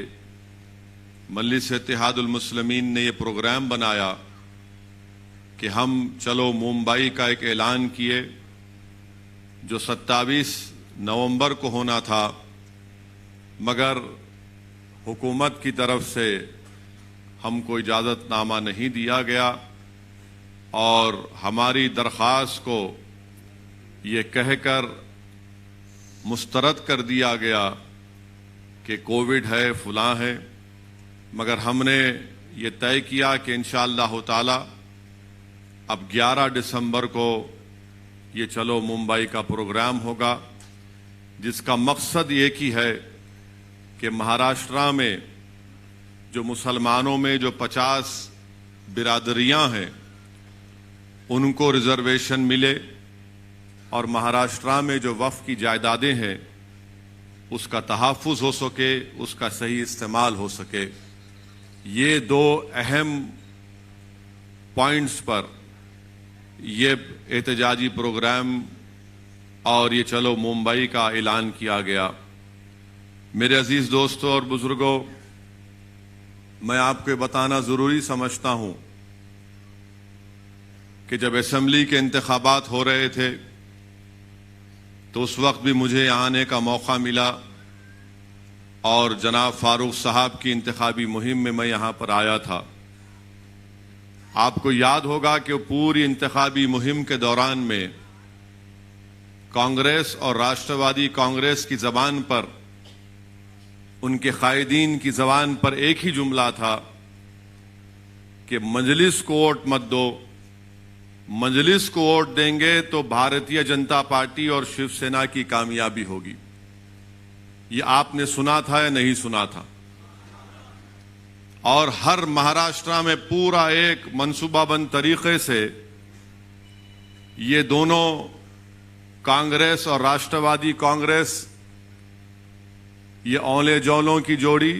मजलिस इत्तेहादुल मुस्लिमीन ने यह प्रोग्राम बनाया कि हम चलो मुंबई का एक ऐलान किए जो 27 नवंबर को होना था, मगर हुकूमत की तरफ से हमको इजाज़तनामा नहीं दिया गया और हमारी दरख्वास्त को ये कहकर मुस्तरद कर दिया गया कि कोविड है, फलां है। मगर हमने ये तय किया कि इंशाअल्लाह ताला अब 11 दिसंबर को ये चलो मुंबई का प्रोग्राम होगा, जिसका मकसद एक ही है कि महाराष्ट्र में जो मुसलमानों में जो 50 बिरादरियां हैं उनको रिजर्वेशन मिले और महाराष्ट्र में जो वक्फ की जायदादें हैं उसका तहफ़्फ़ुज़ हो सके, उसका सही इस्तेमाल हो सके। ये दो अहम पॉइंट्स पर ये एहतजाजी प्रोग्राम और ये चलो मुंबई का ऐलान किया गया। मेरे अजीज दोस्तों और बुजुर्गों, मैं आपको बताना जरूरी समझता हूं कि जब असेंबली के इंतखाबात हो रहे थे तो उस वक्त भी मुझे यहाँ आने का मौका मिला और जनाब फारूक साहब की इंतखाबी मुहिम में मैं यहाँ पर आया था। आपको याद होगा कि पूरी इंतखाबी मुहिम के दौरान में कांग्रेस और राष्ट्रवादी कांग्रेस की जबान पर, उनके कायदीन की जबान पर एक ही जुमला था कि मजलिस को वोट मत दो, मजलिस को वोट देंगे तो भारतीय जनता पार्टी और शिवसेना की कामयाबी होगी। ये आपने सुना था या नहीं सुना था? और हर महाराष्ट्र में पूरा एक मंसूबाबंद तरीके से ये दोनों कांग्रेस और राष्ट्रवादी कांग्रेस, ये औले जौलों की जोड़ी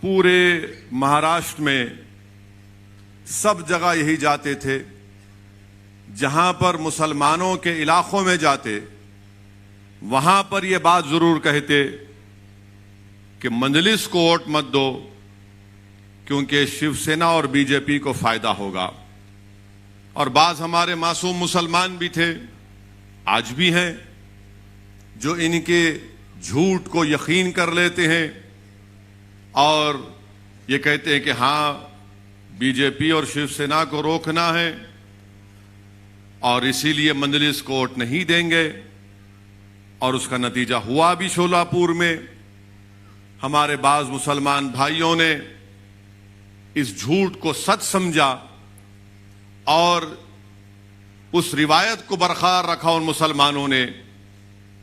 पूरे महाराष्ट्र में सब जगह यही जाते थे। जहां पर मुसलमानों के इलाकों में जाते वहां पर यह बात जरूर कहते कि मजलिस को वोट मत दो क्योंकि शिवसेना और बीजेपी को फायदा होगा। और बाज हमारे मासूम मुसलमान भी थे, आज भी हैं, जो इनके झूठ को यकीन कर लेते हैं और ये कहते हैं कि हां बीजेपी और शिवसेना को रोकना है और इसीलिए मजलिस को वोट नहीं देंगे। और उसका नतीजा हुआ भी। शोलापुर में हमारे बाज मुसलमान भाइयों ने इस झूठ को सच समझा और उस रिवायत को बरकरार रखा उन मुसलमानों ने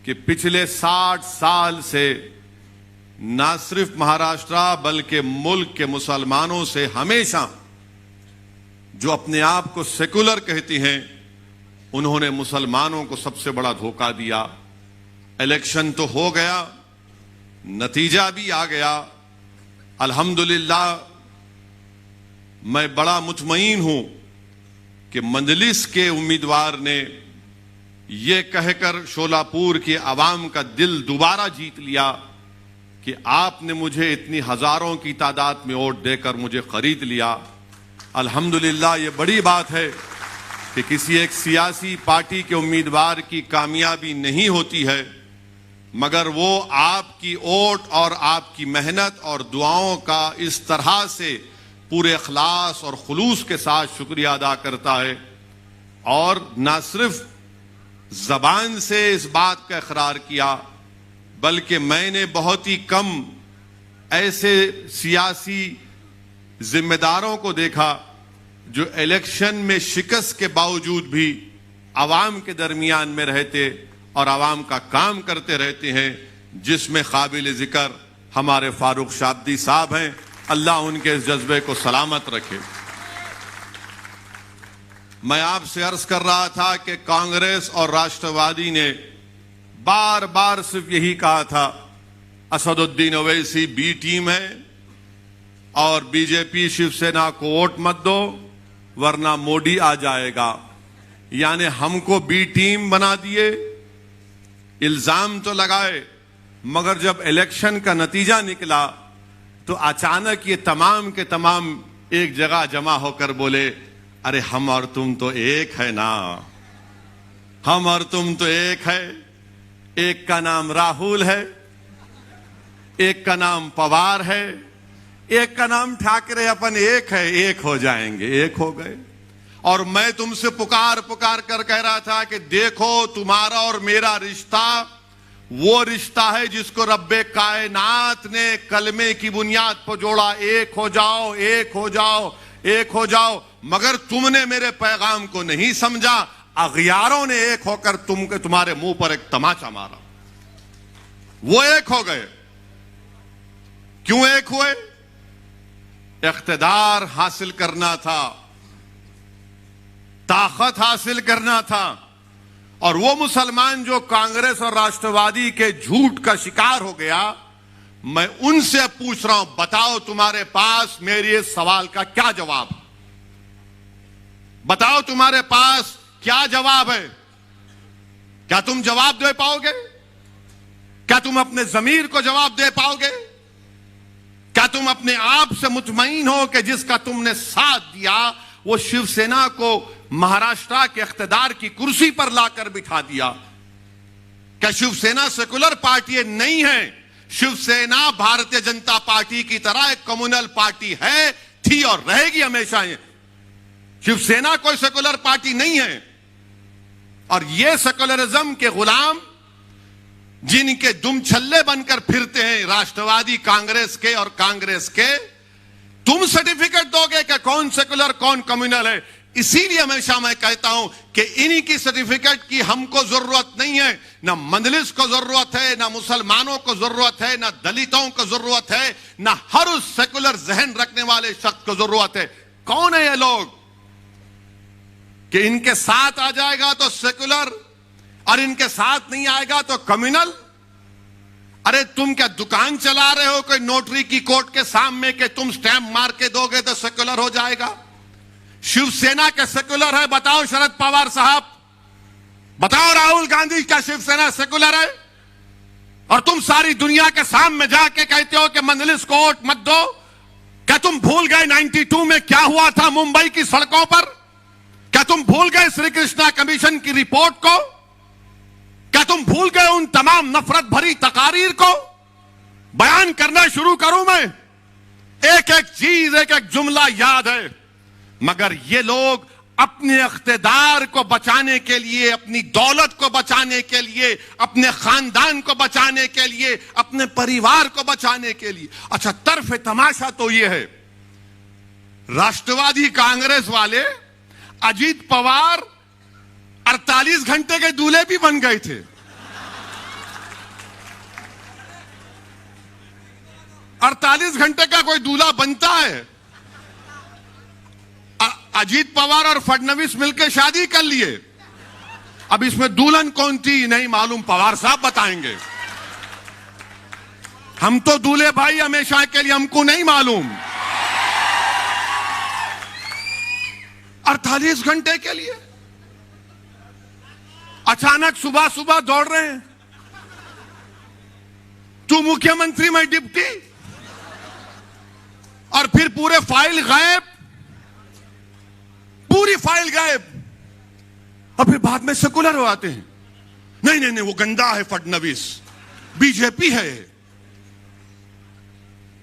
कि पिछले 60 साल से न सिर्फ महाराष्ट्र बल्कि मुल्क के मुसलमानों से हमेशा जो अपने आप को सेकुलर कहती हैं उन्होंने मुसलमानों को सबसे बड़ा धोखा दिया। इलेक्शन तो हो गया, नतीजा भी आ गया। अल्हम्दुलिल्लाह मैं बड़ा मुतमईन हूं कि मजलिस के उम्मीदवार ने यह कहकर शोलापुर के अवाम का दिल दोबारा जीत लिया कि आपने मुझे इतनी हजारों की तादाद में वोट देकर मुझे खरीद लिया। अल्हम्दुलिल्लाह ये बड़ी बात है कि किसी एक सियासी पार्टी के उम्मीदवार की कामयाबी नहीं होती है, मगर वो आपकी वोट और आपकी मेहनत और दुआओं का इस तरह से पूरे इखलास और खुलूस के साथ शुक्रिया अदा करता है और न सिर्फ जबान से इस बात का इकरार किया बल्कि मैंने बहुत ही कम ऐसे सियासी जिम्मेदारों को देखा जो इलेक्शन में शिकस्त के बावजूद भी आवाम के दरमियान में रहते और आवाम का काम करते रहते हैं, जिसमें काबिल जिक्र हमारे फारूक शाब्दी साहब हैं। अल्लाह उनके इस जज्बे को सलामत रखे। मैं आपसे अर्ज कर रहा था कि कांग्रेस और राष्ट्रवादी ने बार बार सिर्फ यही कहा था, असदुद्दीन ओवैसी बी टीम है और बीजेपी शिवसेना को वोट मत दो वरना मोदी आ जाएगा। यानी हमको बी टीम बना दिए, इल्जाम तो लगाए, मगर जब इलेक्शन का नतीजा निकला तो अचानक ये तमाम के तमाम एक जगह जमा होकर बोले, अरे हम और तुम तो एक है ना, हम और तुम तो एक है। एक का नाम राहुल है, एक का नाम पवार है, एक का नाम ठाकरे, अपन एक है, एक हो जाएंगे। एक हो गए। और मैं तुमसे पुकार पुकार कर कह रहा था कि देखो तुम्हारा और मेरा रिश्ता वो रिश्ता है जिसको रब्बे कायनात ने कलमे की बुनियाद पर जोड़ा, एक हो जाओ, एक हो जाओ, एक हो जाओ। मगर तुमने मेरे पैगाम को नहीं समझा, अगियारों ने एक होकर तुम्हारे मुंह पर एक तमाचा मारा। वो एक हो गए। क्यों एक हुए? इख्तिदार हासिल करना था, ताकत हासिल करना था। और वो मुसलमान जो कांग्रेस और राष्ट्रवादी के झूठ का शिकार हो गया, मैं उनसे पूछ रहा हूं, बताओ तुम्हारे पास मेरे इस सवाल का क्या जवाब है? बताओ तुम्हारे पास क्या जवाब है? क्या तुम जवाब दे पाओगे? क्या तुम अपने जमीर को जवाब दे पाओगे? क्या तुम अपने आप से मुतमईन हो कि जिसका तुमने साथ दिया वो शिवसेना को महाराष्ट्र के इख्तिदार की कुर्सी पर लाकर बिठा दिया? क्या शिवसेना सेकुलर पार्टी नहीं है? शिवसेना भारतीय जनता पार्टी की तरह एक कम्युनल पार्टी है, थी और रहेगी हमेशा। शिवसेना कोई सेकुलर पार्टी नहीं है। और ये सेकुलरिज्म के गुलाम जिनके दुम छल्ले बनकर फिरते हैं राष्ट्रवादी कांग्रेस के और कांग्रेस के, तुम सर्टिफिकेट दोगे कि कौन सेकुलर कौन कम्युनल है? इसीलिए हमेशा मैं कहता हूं कि इन्हीं की सर्टिफिकेट की हमको जरूरत नहीं है। ना मंदलिस को जरूरत है, ना मुसलमानों को जरूरत है, ना दलितों को जरूरत है, ना हर उस सेकुलर जहन रखने वाले शख्स को जरूरत है। कौन है ये लोग कि इनके साथ आ जाएगा तो सेकुलर और इनके साथ नहीं आएगा तो कम्युनल? अरे तुम क्या दुकान चला रहे हो कोई नोटरी की कोर्ट के सामने कि तुम स्टैंप मार के दोगे तो सेकुलर हो जाएगा? शिवसेना के सेकुलर है? बताओ शरद पवार साहब, बताओ राहुल गांधी, क्या शिवसेना सेकुलर है? और तुम सारी दुनिया के सामने जाके कहते हो कि मंदलिस को वोट मत दो। क्या तुम भूल गए 92 में क्या हुआ था मुंबई की सड़कों पर? क्या तुम भूल गए श्री कृष्णा कमीशन की रिपोर्ट को? क्या तुम भूल गए उन तमाम नफरत भरी तकारीर को? बयान करना शुरू करूं मैं, एक एक चीज, एक एक जुमला याद है, मगर ये लोग अपने इख्तिदार को बचाने के लिए, अपनी दौलत को बचाने के लिए, अपने खानदान को बचाने के लिए, अपने परिवार को बचाने के लिए। अच्छा, तर्फ तमाशा तो ये है, राष्ट्रवादी कांग्रेस वाले अजीत पवार 48 घंटे के दूल्हे भी बन गए थे। 48 घंटे का कोई दूल्हा बनता है? अजीत पवार और फडणवीस मिलकर शादी कर लिए। अब इसमें दुल्हन कौन थी नहीं मालूम, पवार साहब बताएंगे। हम तो दूल्हे भाई हमेशा के लिए, हमको नहीं मालूम। 48 घंटे के लिए अचानक सुबह सुबह दौड़ रहे हैं, तू मुख्यमंत्री मैं डिप्टी, और फिर पूरे फाइल गायब, पूरी फाइल गायब। और फिर बाद में सेकुलर हो आते हैं, नहीं नहीं नहीं वो गंदा है फडणवीस, बीजेपी है।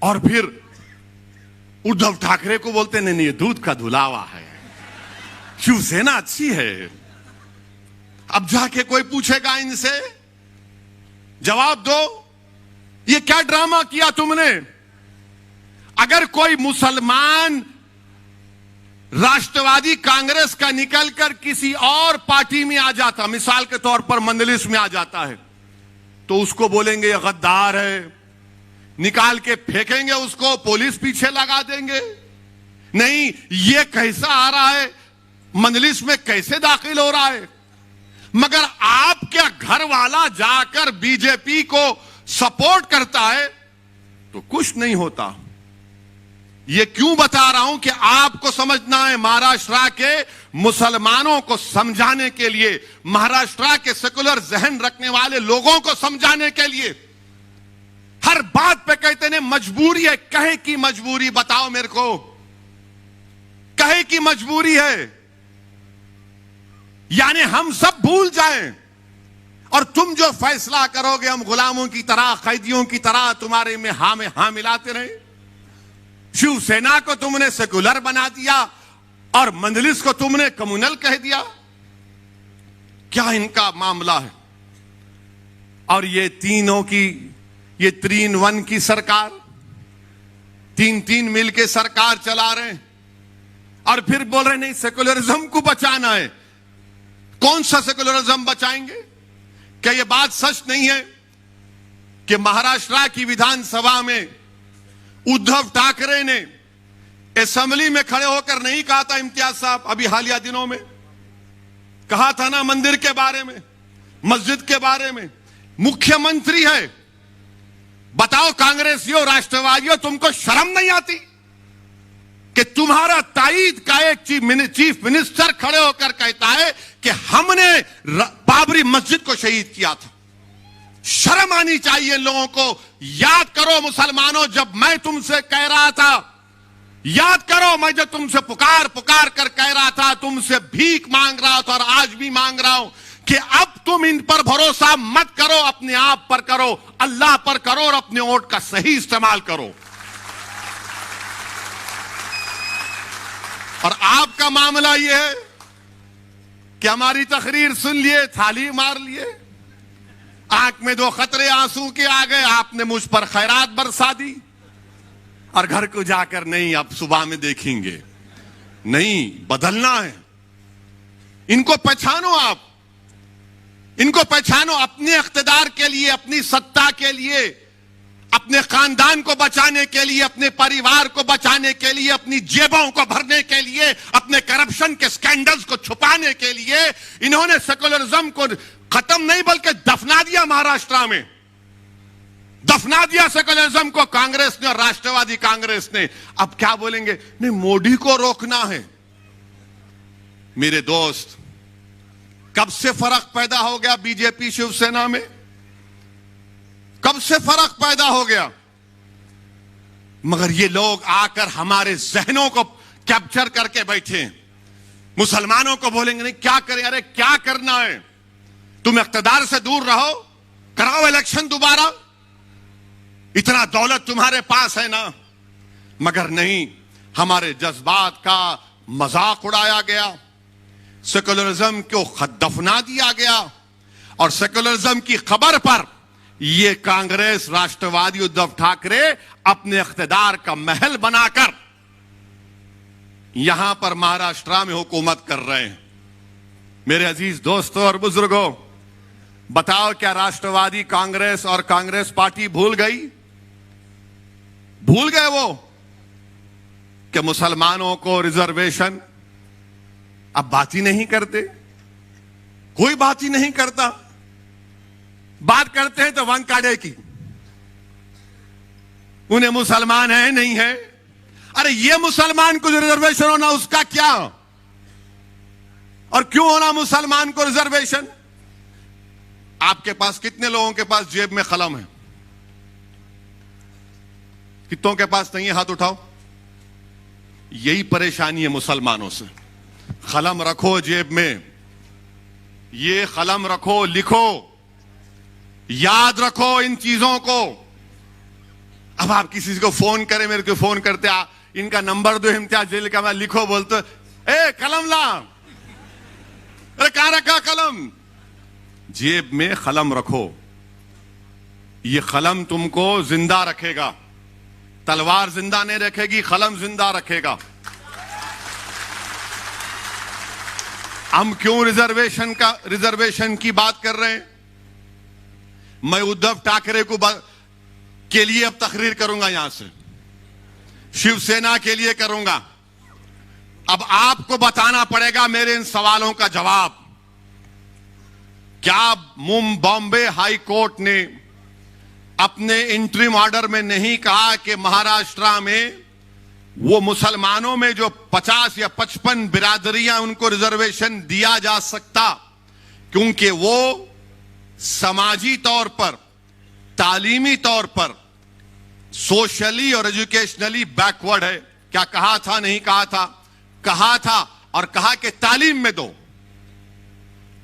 और फिर उद्धव ठाकरे को बोलते नहीं नहीं ये दूध का धुलावा है, शिवसेना अच्छी है। अब जाके कोई पूछेगा इनसे, जवाब दो, ये क्या ड्रामा किया तुमने? अगर कोई मुसलमान राष्ट्रवादी कांग्रेस का निकलकर किसी और पार्टी में आ जाता, मिसाल के तौर पर मंदलिस में आ जाता है, तो उसको बोलेंगे ये गद्दार है, निकाल के फेंकेंगे उसको, पुलिस पीछे लगा देंगे। नहीं, ये कैसा आ रहा है, मंदलिस में कैसे दाखिल हो रहा है। मगर आपका घर वाला जाकर बीजेपी को सपोर्ट करता है तो कुछ नहीं होता। ये क्यों बता रहा हूं कि आपको समझना है, महाराष्ट्र के मुसलमानों को समझाने के लिए, महाराष्ट्र के सेकुलर जहन रखने वाले लोगों को समझाने के लिए। हर बात पे कहते हैं मजबूरी है, कहे की मजबूरी बताओ मेरे को, कहे की मजबूरी है। यानी हम सब भूल जाएं और तुम जो फैसला करोगे हम गुलामों की तरह, कैदियों की तरह तुम्हारे में हाँ मिलाते रहे। शिवसेना को तुमने सेकुलर बना दिया और मंदलिस को तुमने कम्युनल कह दिया। क्या इनका मामला है? और ये तीनों की, ये 3-1 की सरकार, 3-3 मिल के सरकार चला रहे हैं और फिर बोल रहे नहीं सेकुलरिज्म को बचाना है। कौन सा सेकुलरिज्म बचाएंगे? क्या यह बात सच नहीं है कि महाराष्ट्र की विधानसभा में उद्धव ठाकरे ने असेंबली में खड़े होकर नहीं कहा था, इम्तियाज साहब अभी हालिया दिनों में कहा था ना, मंदिर के बारे में, मस्जिद के बारे में, मुख्यमंत्री है, बताओ कांग्रेसियों राष्ट्रवादियों तुमको शर्म नहीं आती कि तुम्हारा ताईद का एक चीफ मिनिस्टर खड़े होकर कहता है कि हमने बाबरी मस्जिद को शहीद किया था। शर्म आनी चाहिए लोगों को। याद करो मुसलमानों, जब मैं तुमसे कह रहा था, याद करो मैं जब तुमसे पुकार कर कह रहा था, तुमसे भीख मांग रहा था और आज भी मांग रहा हूं कि अब तुम इन पर भरोसा मत करो, अपने आप पर करो, अल्लाह पर करो और अपने वोट का सही इस्तेमाल करो। और आपका मामला यह है कि हमारी तकरीर सुन लिए, थाली मार लिए, आंख में 2 खतरे आंसू के आ गए, आपने मुझ पर खैरात बरसा दी और घर को जाकर नहीं अब सुबह में देखेंगे। नहीं, बदलना है। इनको पहचानो, आप इनको पहचानो, अपने इख्तिदार के लिए, अपनी सत्ता के लिए, अपने खानदान को बचाने के लिए, अपने परिवार को बचाने के लिए, अपनी जेबों को भरने के लिए, अपने करप्शन के स्कैंडल्स को छुपाने के लिए इन्होंने सेकुलरिज्म को खत्म नहीं बल्कि दफना दिया। महाराष्ट्र में दफना दिया सेकुलरिज्म को कांग्रेस ने और राष्ट्रवादी कांग्रेस ने। अब क्या बोलेंगे? नहीं, मोदी को रोकना है। मेरे दोस्त, कब से फर्क पैदा हो गया बीजेपी शिवसेना में? कब से फर्क पैदा हो गया? मगर ये लोग आकर हमारे जहनों को कैप्चर करके बैठे। मुसलमानों को बोलेंगे नहीं क्या करें? अरे क्या करना है? तुम इख्तिदार से दूर रहो, कराओ इलेक्शन दोबारा, इतना दौलत तुम्हारे पास है ना। मगर नहीं, हमारे जज्बात का मजाक उड़ाया गया, सेकुलरिज्म को दफना दिया गया और सेकुलरिज्म की खबर पर ये कांग्रेस, राष्ट्रवादी उद्धव ठाकरे अपने इख्तिदार का महल बनाकर यहां पर महाराष्ट्र में हुकूमत कर रहे हैं। मेरे अजीज दोस्तों और बुजुर्गों, बताओ क्या राष्ट्रवादी कांग्रेस और कांग्रेस पार्टी भूल गई? भूल गए वो कि मुसलमानों को रिजर्वेशन? अब बात ही नहीं करते, कोई बात ही नहीं करता। बात करते हैं तो वंकाड़े की, उन्हें मुसलमान है नहीं है। अरे ये मुसलमान को रिजर्वेशन होना उसका क्या? और क्यों होना मुसलमान को रिजर्वेशन? आपके पास कितने लोगों के पास जेब में कलम है? कितनों के पास नहीं है? हाथ उठाओ। यही परेशानी है मुसलमानों से। कलम रखो जेब में, ये कलम रखो, लिखो, याद रखो इन चीजों को। अब आप किसी को फोन करें, मेरे को फोन करते, इनका नंबर दो इम्तियाज जेल का, मैं लिखो बोलते, ए कलम ला। अरे कहां रखा कलम? जेब में कलम रखो, ये कलम तुमको जिंदा रखेगा। तलवार जिंदा नहीं रखेगी, कलम जिंदा रखेगा। हम क्यों रिजर्वेशन की बात कर रहे हैं? मैं उद्धव ठाकरे के लिए अब तकरीर करूंगा, यहां से शिवसेना के लिए करूंगा। अब आपको बताना पड़ेगा मेरे इन सवालों का जवाब। क्या बॉम्बे हाई कोर्ट ने अपने इंटरिम ऑर्डर में नहीं कहा कि महाराष्ट्र में वो मुसलमानों में जो 50 या 55 बिरादरियां उनको रिजर्वेशन दिया जा सकता, क्योंकि वो समाजी तौर पर, तालीमी तौर पर, सोशली और एजुकेशनली बैकवर्ड है? क्या कहा था? नहीं कहा था? कहा था, और कहा कि तालीम में दो।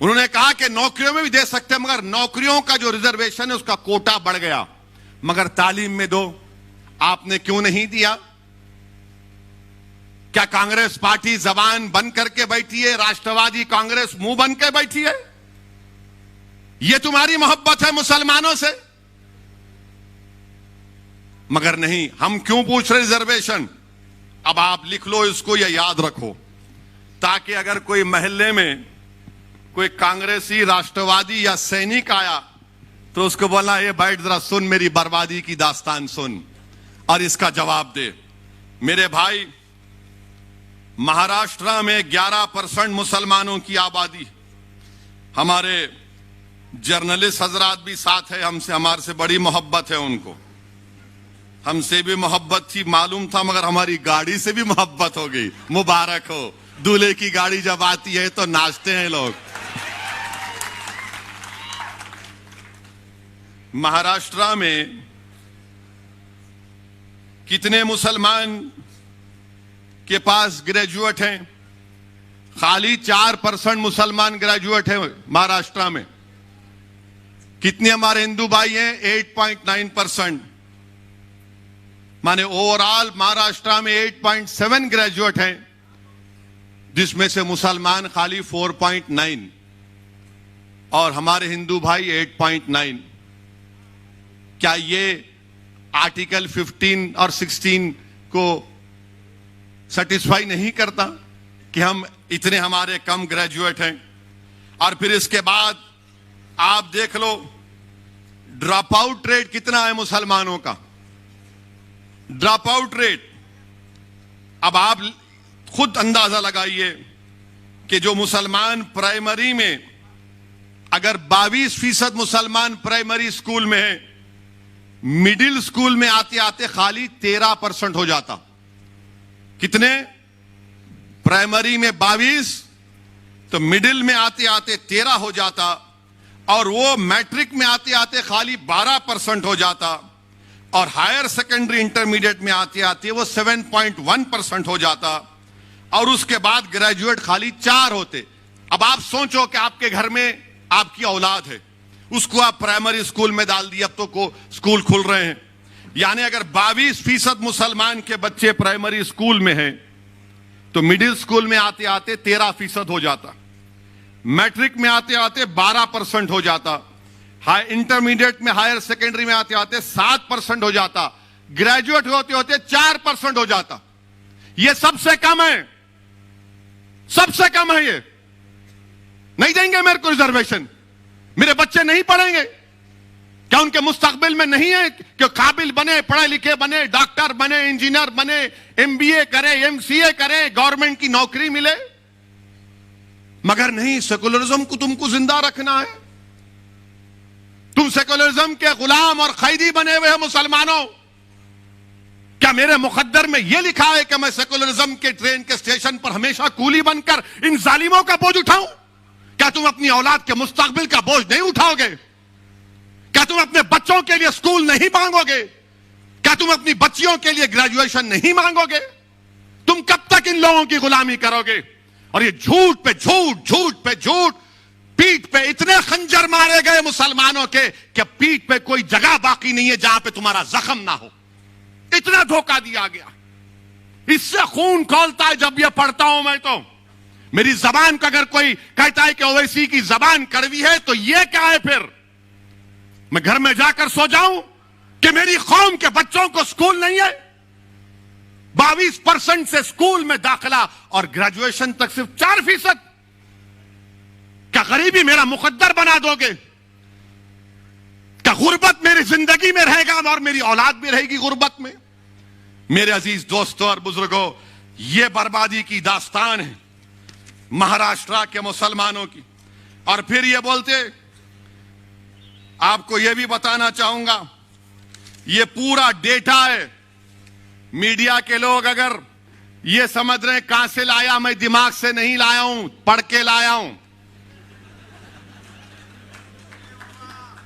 उन्होंने कहा कि नौकरियों में भी दे सकते हैं, मगर नौकरियों का जो रिजर्वेशन है उसका कोटा बढ़ गया, मगर तालीम में दो। आपने क्यों नहीं दिया? क्या कांग्रेस पार्टी जबान बंद करके बैठी है? राष्ट्रवादी कांग्रेस मुंह बंद के बैठी है? यह तुम्हारी मोहब्बत है मुसलमानों से? मगर नहीं। हम क्यों पूछ रहे रिजर्वेशन? अब आप लिख लो इसको या याद रखो, ताकि अगर कोई महल्ले में कोई कांग्रेसी, राष्ट्रवादी या सैनिक आया तो उसको बोला, ये बैठ जरा सुन, मेरी बर्बादी की दास्तान सुन, और इसका जवाब दे। मेरे भाई, महाराष्ट्र में 11% मुसलमानों की आबादी। हमारे जर्नलिस्ट हजरात भी साथ है, हमारे से बड़ी मोहब्बत है उनको, हमसे भी मोहब्बत थी, मालूम था, मगर हमारी गाड़ी से भी मोहब्बत हो गई। मुबारक हो, दूल्हे की गाड़ी जब आती है तो नाचते हैं लोग। महाराष्ट्र में कितने मुसलमान के पास ग्रेजुएट हैं? खाली 4% मुसलमान ग्रेजुएट हैं महाराष्ट्र में। कितने हमारे हिंदू भाई हैं? 8.9%। माने ओवरऑल महाराष्ट्र में 8.7 ग्रेजुएट हैं, जिसमें से मुसलमान खाली 4.9 और हमारे हिंदू भाई 8.9। क्या ये आर्टिकल 15 और 16 को सेटिस्फाई नहीं करता कि हम इतने हमारे कम ग्रेजुएट हैं? और फिर इसके बाद आप देख लो ड्रॉप आउट रेट कितना है मुसलमानों का। ड्रॉप आउट रेट, अब आप खुद अंदाजा लगाइए कि जो मुसलमान प्राइमरी में, अगर 22% मुसलमान प्राइमरी स्कूल में है, मिडिल स्कूल में आते आते खाली 13% हो जाता। कितने? प्राइमरी में 22, तो मिडिल में आते आते 13 हो जाता, और वो मैट्रिक में आते आते खाली 12% हो जाता, और हायर सेकेंडरी इंटरमीडिएट में आते आते वो 7.1% हो जाता, और उसके बाद ग्रेजुएट खाली 4 होते। अब आप सोचो कि आपके घर में आपकी औलाद है, उसको आप प्राइमरी स्कूल में डाल दिए, अब तो को स्कूल खुल रहे हैं, यानी अगर 22% मुसलमान के बच्चे प्राइमरी स्कूल में हैं, तो मिडिल स्कूल में आते आते 13% हो जाता, मैट्रिक में आते आते 12% हो जाता, हाई इंटरमीडिएट में, हायर सेकेंडरी में आते आते 7% हो जाता, ग्रेजुएट होते होते 4% हो जाता। यह सबसे कम है, सबसे कम है। ये नहीं देंगे मेरे को रिजर्वेशन, मेरे बच्चे नहीं पढ़ेंगे? क्या उनके मुस्तकबिल में नहीं है कि काबिल बने, पढ़े लिखे बने, डॉक्टर बने, इंजीनियर बने, MBA करे, MCA करे, गवर्नमेंट की नौकरी मिले? मगर नहीं, सेकुलरिज्म को तुमको जिंदा रखना है। तुम सेकुलरिज्म के गुलाम और कैदी बने हुए हो मुसलमानों। क्या मेरे मुकद्दर में यह लिखा है कि मैं सेकुलरिज्म के ट्रेन के स्टेशन पर हमेशा कूली बनकर इन जालिमों का बोझ उठाऊं? क्या तुम अपनी औलाद के मुस्तकबिल का बोझ नहीं उठाओगे? क्या तुम अपने बच्चों के लिए स्कूल नहीं मांगोगे? क्या तुम अपनी बच्चियों के लिए ग्रेजुएशन नहीं मांगोगे? तुम कब तक इन लोगों की गुलामी करोगे? और ये झूठ पे झूठ, झूठ पे झूठ, पीठ पे इतने खंजर मारे गए मुसलमानों के कि पीठ पे कोई जगह बाकी नहीं है जहां पे तुम्हारा जख्म ना हो। इतना धोखा दिया गया, इससे खून खौलता है जब यह पढ़ता हूं मैं। तो मेरी जबान का अगर कोई कहता है कि ओवैसी की जबान कड़वी है, तो यह क्या है? फिर मैं घर में जाकर सो जाऊं कि मेरी कौम के बच्चों को स्कूल नहीं है? 22% से स्कूल में दाखिला और ग्रेजुएशन तक सिर्फ 4%। क्या गरीबी मेरा मुकद्दर बना दोगे? क्या गुर्बत मेरी जिंदगी में रहेगा और मेरी औलाद भी रहेगी गुर्बत में? मेरे अजीज दोस्तों और बुजुर्गों, यह बर्बादी की दास्तान है महाराष्ट्र के मुसलमानों की। और फिर ये बोलते, आपको यह भी बताना चाहूंगा, यह पूरा डेटा है। मीडिया के लोग अगर ये समझ रहे हैं कहां से लाया, मैं दिमाग से नहीं लाया हूं, पढ़ के लाया हूं।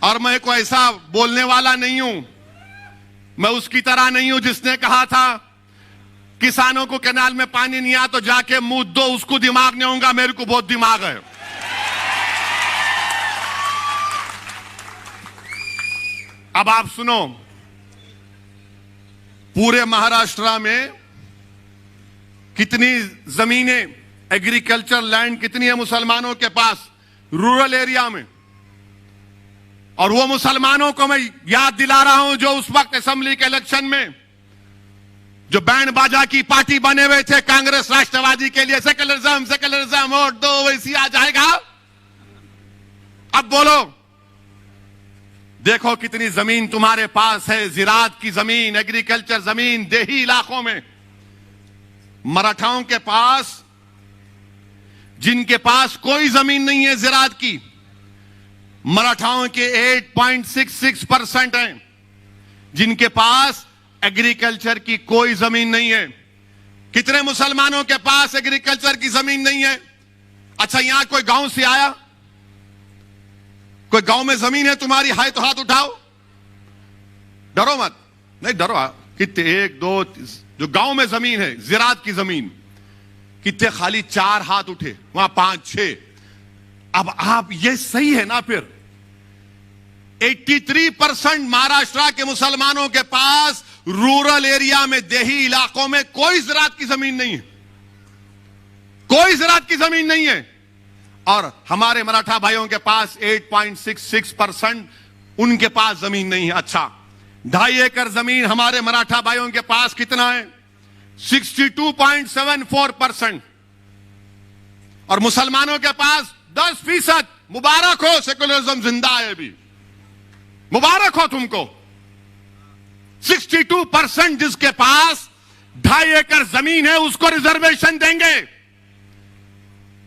और मैं कोई ऐसा बोलने वाला नहीं हूं, मैं उसकी तरह नहीं हूं जिसने कहा था किसानों को कैनाल में पानी नहीं आया तो जाके मुंह दो, उसको दिमाग नहीं होगा, मेरे को बहुत दिमाग है। अब आप सुनो, पूरे महाराष्ट्र में कितनी जमीनें, एग्रीकल्चर लैंड कितनी है मुसलमानों के पास रूरल एरिया में। और वो मुसलमानों को मैं याद दिला रहा हूं जो उस वक्त असेंबली के इलेक्शन में जो बैंड बाजा की पार्टी बने हुए थे कांग्रेस राष्ट्रवादी के लिए, सेकुलरिज्म सेकुलरिज्म वोट दो वैसी आ जाएगा। अब बोलो, देखो कितनी जमीन तुम्हारे पास है, जिरात की जमीन, एग्रीकल्चर जमीन देही इलाकों में। मराठाओं के पास, जिनके पास कोई जमीन नहीं है जिरात की, मराठाओं के 8.66% हैं जिनके पास एग्रीकल्चर की कोई जमीन नहीं है। कितने मुसलमानों के पास एग्रीकल्चर की जमीन नहीं है? अच्छा, यहां कोई गांव से आया, कोई गांव में जमीन है तुम्हारी, हाय तो हाथ उठाओ, डरो मत, नहीं डरो। कितने, 1 2 जो गांव में जमीन है जिरात की जमीन, कितने खाली 4 हाथ उठे, वहां 5 6। अब आप, ये सही है ना? फिर 83% महाराष्ट्र के मुसलमानों के पास रूरल एरिया में, देही इलाकों में कोई ज़राअत की जमीन नहीं है, कोई ज़राअत की जमीन नहीं है। और हमारे मराठा भाइयों के पास 8.66% उनके पास जमीन नहीं है। अच्छा, 2.5 एकड़ जमीन हमारे मराठा भाइयों के पास कितना है? 62.74%। और मुसलमानों के पास 10%। मुबारक हो, सेकुलरिज्म जिंदा है अभी, मुबारक हो तुमको। 62% जिसके पास 2.5 एकड़ जमीन है उसको रिजर्वेशन देंगे।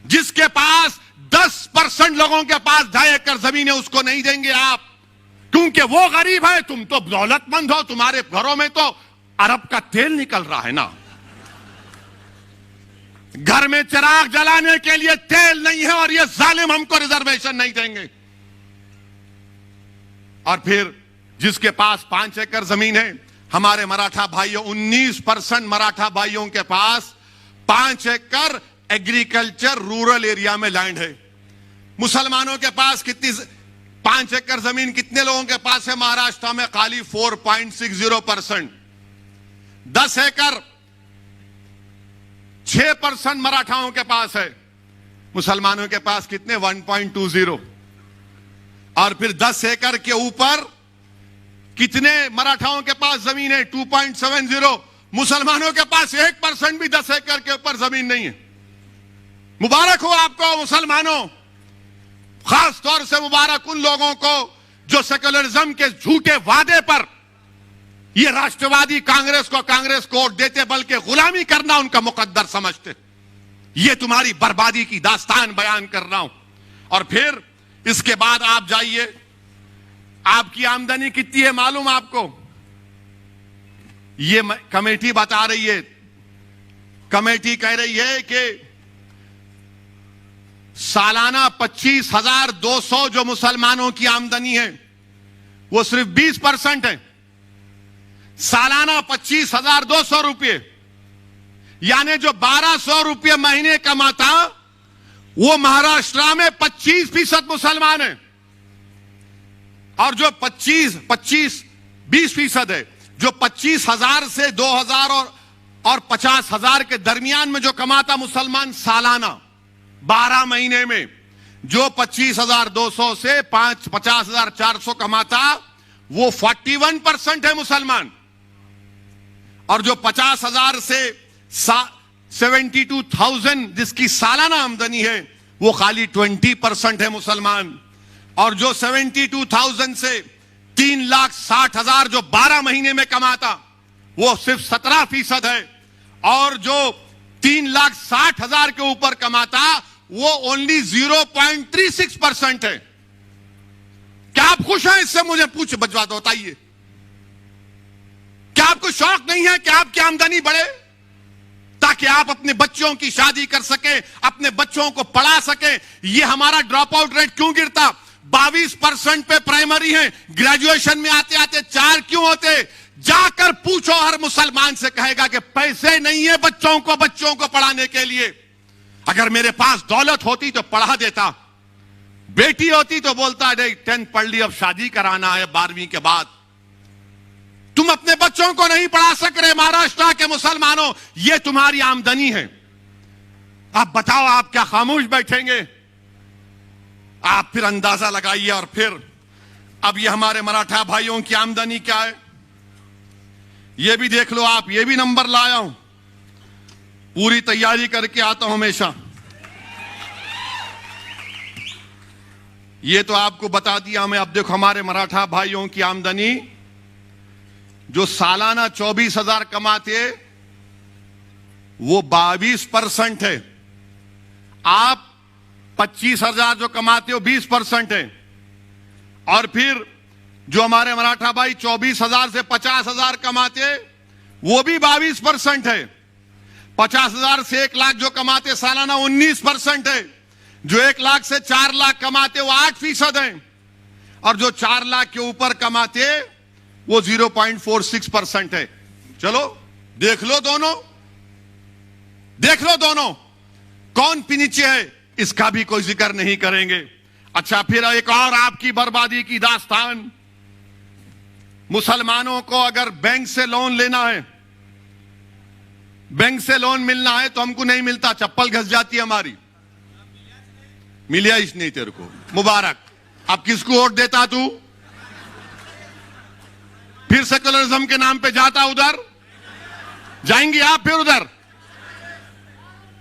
जिसके पास 10% लोगों के पास 2.5 एकड़ जमीन है उसको नहीं देंगे आप, क्योंकि वो गरीब है, तुम तो दौलतमंद हो, तुम्हारे घरों में तो अरब का तेल निकल रहा है ना। घर में चिराग जलाने के लिए तेल नहीं है और ये जालिम हमको रिजर्वेशन नहीं देंगे। और फिर जिसके पास 5 एकड़ जमीन है, हमारे मराठा भाइयों, 19% मराठा भाइयों के पास 5 एकड़ एग्रीकल्चर रूरल एरिया में लैंड है। मुसलमानों के पास कितनी, 5 एकड़ जमीन कितने लोगों के पास है महाराष्ट्र में? खाली 4.60%। 10 एकड़ 6% मराठाओं के पास है, मुसलमानों के पास कितने? 1.20। और फिर 10 एकड़ के ऊपर कितने मराठाओं के पास जमीन है? 2.70। मुसलमानों के पास 1% भी 10 एकड़ के ऊपर जमीन नहीं है। मुबारक हो आपको मुसलमानों, खास तौर से मुबारक उन लोगों को जो सेकुलरिज्म के झूठे वादे पर ये राष्ट्रवादी कांग्रेस को वोट देते, बल्कि गुलामी करना उनका मुकद्दर समझते। ये तुम्हारी बर्बादी की दास्तान बयान कर रहा हूं। और फिर इसके बाद आप जाइए, आपकी आमदनी कितनी है मालूम आपको? ये कमेटी बता रही है, कमेटी कह रही है कि सालाना 25,200 जो मुसलमानों की आमदनी है वो सिर्फ 20% है। सालाना 25,200 रुपये, यानी जो 1,200 रुपये महीने कमाता वो महाराष्ट्र में 25% मुसलमान है। और जो 20% है, जो 25,000 से 2,000 और 50,000 के दरमियान में जो कमाता मुसलमान सालाना 12 महीने में, जो 25,200 से 50,400 कमाता वो 41% है मुसलमान। और जो 50,000 से 72,000 जिसकी सालाना आमदनी है वो खाली 20% है मुसलमान। और जो 72,000 से 3,60,000 जो 12 महीने में कमाता वो सिर्फ 17% है। और जो 3,60,000 के ऊपर कमाता वो ओनली 0.36% है। क्या आप खुश हैं इससे? मुझे पूछ बजवा दो, बताइए। क्या आपको शौक नहीं है कि आपकी आमदनी बढ़े ताकि आप अपने बच्चों की शादी कर सके, अपने बच्चों को पढ़ा सके? ये हमारा ड्रॉप आउट रेट क्यों गिरता? 22% पे प्राइमरी है, ग्रेजुएशन में आते आते 4 क्यों होते? जाकर पूछो, हर मुसलमान से कहेगा कि पैसे नहीं है बच्चों को पढ़ाने के लिए। अगर मेरे पास दौलत होती तो पढ़ा देता, बेटी होती तो बोलता नहीं 10th पढ़ ली, अब शादी कराना है 12वीं के बाद। तुम अपने बच्चों को नहीं पढ़ा सक रहे महाराष्ट्र के मुसलमानों, ये तुम्हारी आमदनी है। आप बताओ, आप क्या खामोश बैठेंगे? आप फिर अंदाजा लगाइए। और फिर अब ये हमारे मराठा भाइयों की आमदनी क्या है ये भी देख लो आप। ये भी नंबर लाया हूं, पूरी तैयारी करके आता हूं हमेशा। ये तो आपको बता दिया मैं। अब देखो हमारे मराठा भाइयों की आमदनी जो सालाना 24,000 कमाते वो 22% है। आप 25,000 जो कमाते हो 20% है। और फिर जो हमारे मराठा भाई 24,000 से 50,000 कमाते वो भी 22% है। 50,000 से 1 लाख जो कमाते सालाना 19% है। जो 1 लाख से 4 लाख कमाते वो 8% है। और जो 4 लाख के ऊपर कमाते वो 0.46% है। चलो देख लो दोनों, देख लो दोनों कौन नीचे है, इसका भी कोई जिक्र नहीं करेंगे। अच्छा, फिर एक और आपकी बर्बादी की दास्तान। मुसलमानों को अगर बैंक से लोन लेना है, बैंक से लोन मिलना है तो हमको नहीं मिलता, चप्पल घस जाती है हमारी। मिलिया ही नहीं तेरे को, मुबारक। अब किसको वोट देता तू? फिर सेकुलरिज्म के नाम पे जाता उधर, जाएंगे आप फिर उधर।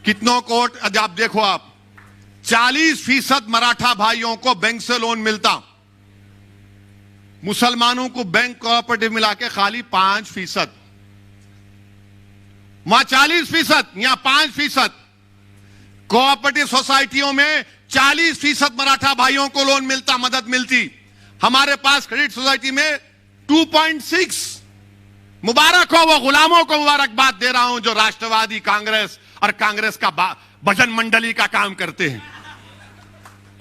कितनों को वोट? आप देखो, आप 40% मराठा भाइयों को बैंक से लोन मिलता, मुसलमानों को बैंक कोऑपरेटिव मिला के खाली 5%। वहां 40%, यहां 5%। कोऑपरेटिव सोसाइटियों में 40% मराठा भाइयों को लोन मिलता, मदद मिलती। हमारे पास क्रेडिट सोसाइटी में 2.6। मुबारक हो वो गुलामों को, मुबारकबाद दे रहा हूं जो राष्ट्रवादी कांग्रेस और कांग्रेस का भजन मंडली का काम करते हैं।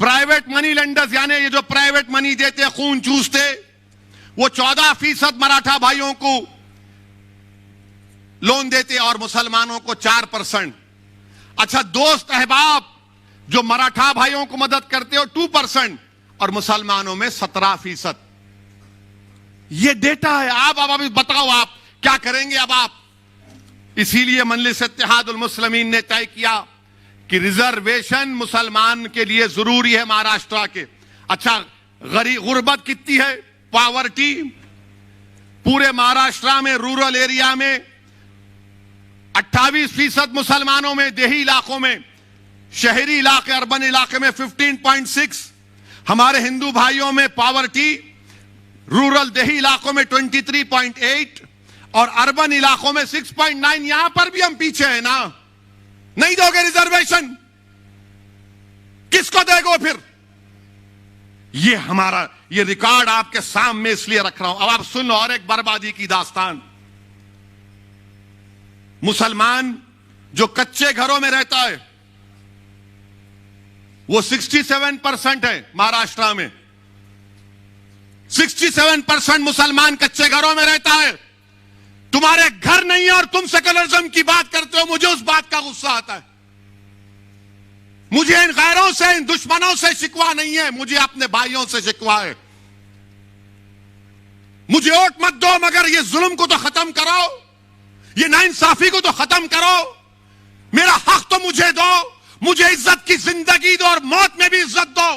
प्राइवेट मनी लेंडर्स, यानी ये जो प्राइवेट मनी देते, खून चूसते, वो 14% मराठा भाइयों को लोन देते और मुसलमानों को 4%। अच्छा, दोस्त अहबाब जो मराठा भाइयों को मदद करते हो 2% और मुसलमानों में 17%। ये डेटा है। आप अब अभी बताओ आप क्या करेंगे? अब आप, इसीलिए मजलिस इत्तेहादुल मुस्लिमीन ने तय किया कि रिजर्वेशन मुसलमान के लिए जरूरी है महाराष्ट्र के। अच्छा, गुर्बत कितनी है, पॉवर्टी पूरे महाराष्ट्र में, रूरल एरिया में 28% मुसलमानों में, देही इलाकों में, शहरी इलाके अर्बन इलाके में 15.6, हमारे हिंदू भाइयों में पॉवर्टी रूरल देही इलाकों में 23.8 और अर्बन इलाकों में 6.9। यहां पर भी हम पीछे हैं ना। नहीं दोगे रिजर्वेशन, किसको देगो फिर? ये हमारा, ये रिकॉर्ड आपके सामने इसलिए रख रहा हूं। अब आप सुन लो और एक बर्बादी की दास्तान। मुसलमान जो कच्चे घरों में रहता है वो 67% है महाराष्ट्र में। 67% मुसलमान कच्चे घरों में रहता है। तुम्हारे घर नहीं है और तुम सेकुलरिज्म की बात करते हो। मुझे उस बात का गुस्सा आता है। मुझे इन गैरों से, इन दुश्मनों से शिकवा नहीं है, मुझे अपने भाइयों से शिकवा है। मुझे वोट मत दो, मगर ये जुल्म को तो खत्म करो, ये नाइंसाफी को तो खत्म करो। मेरा हक तो मुझे दो, मुझे इज्जत की जिंदगी दो और मौत में भी इज्जत दो।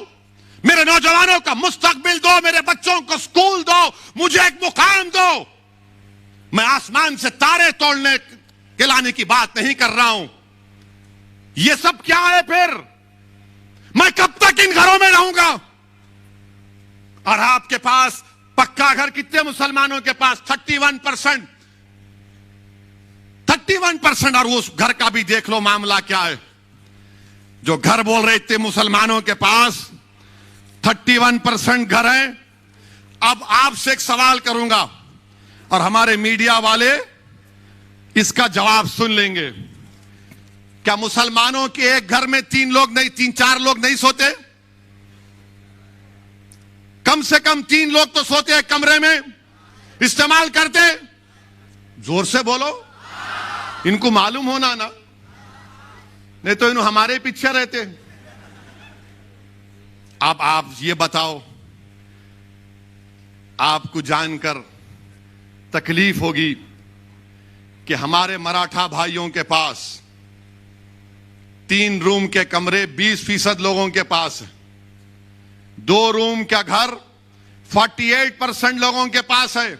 मेरे नौजवानों का मुस्तकबिल दो, मेरे बच्चों को स्कूल दो, मुझे एक मुकाम दो। मैं आसमान से तारे तोड़ने के लाने की बात नहीं कर रहा हूं। यह सब क्या है फिर? मैं कब तक इन घरों में रहूंगा? और आपके पास पक्का घर कितने मुसलमानों के पास? 31%। 31%। और उस घर का भी देख लो मामला क्या है। जो घर बोल रहे थे मुसलमानों के पास 31% घर है। अब आपसे एक सवाल करूंगा और हमारे मीडिया वाले इसका जवाब सुन लेंगे। क्या मुसलमानों के एक घर में 3 लोग नहीं, 3-4 लोग नहीं सोते? कम से कम 3 लोग तो सोते हैं कमरे में, इस्तेमाल करते। जोर से बोलो, इनको मालूम होना ना, नहीं तो इन्हों हमारे पीछे रहते। अब आप ये बताओ, आपको जानकर तकलीफ होगी कि हमारे मराठा भाइयों के पास 3 रूम के कमरे 20% लोगों के पास है। 2 रूम का घर 48% लोगों के पास है।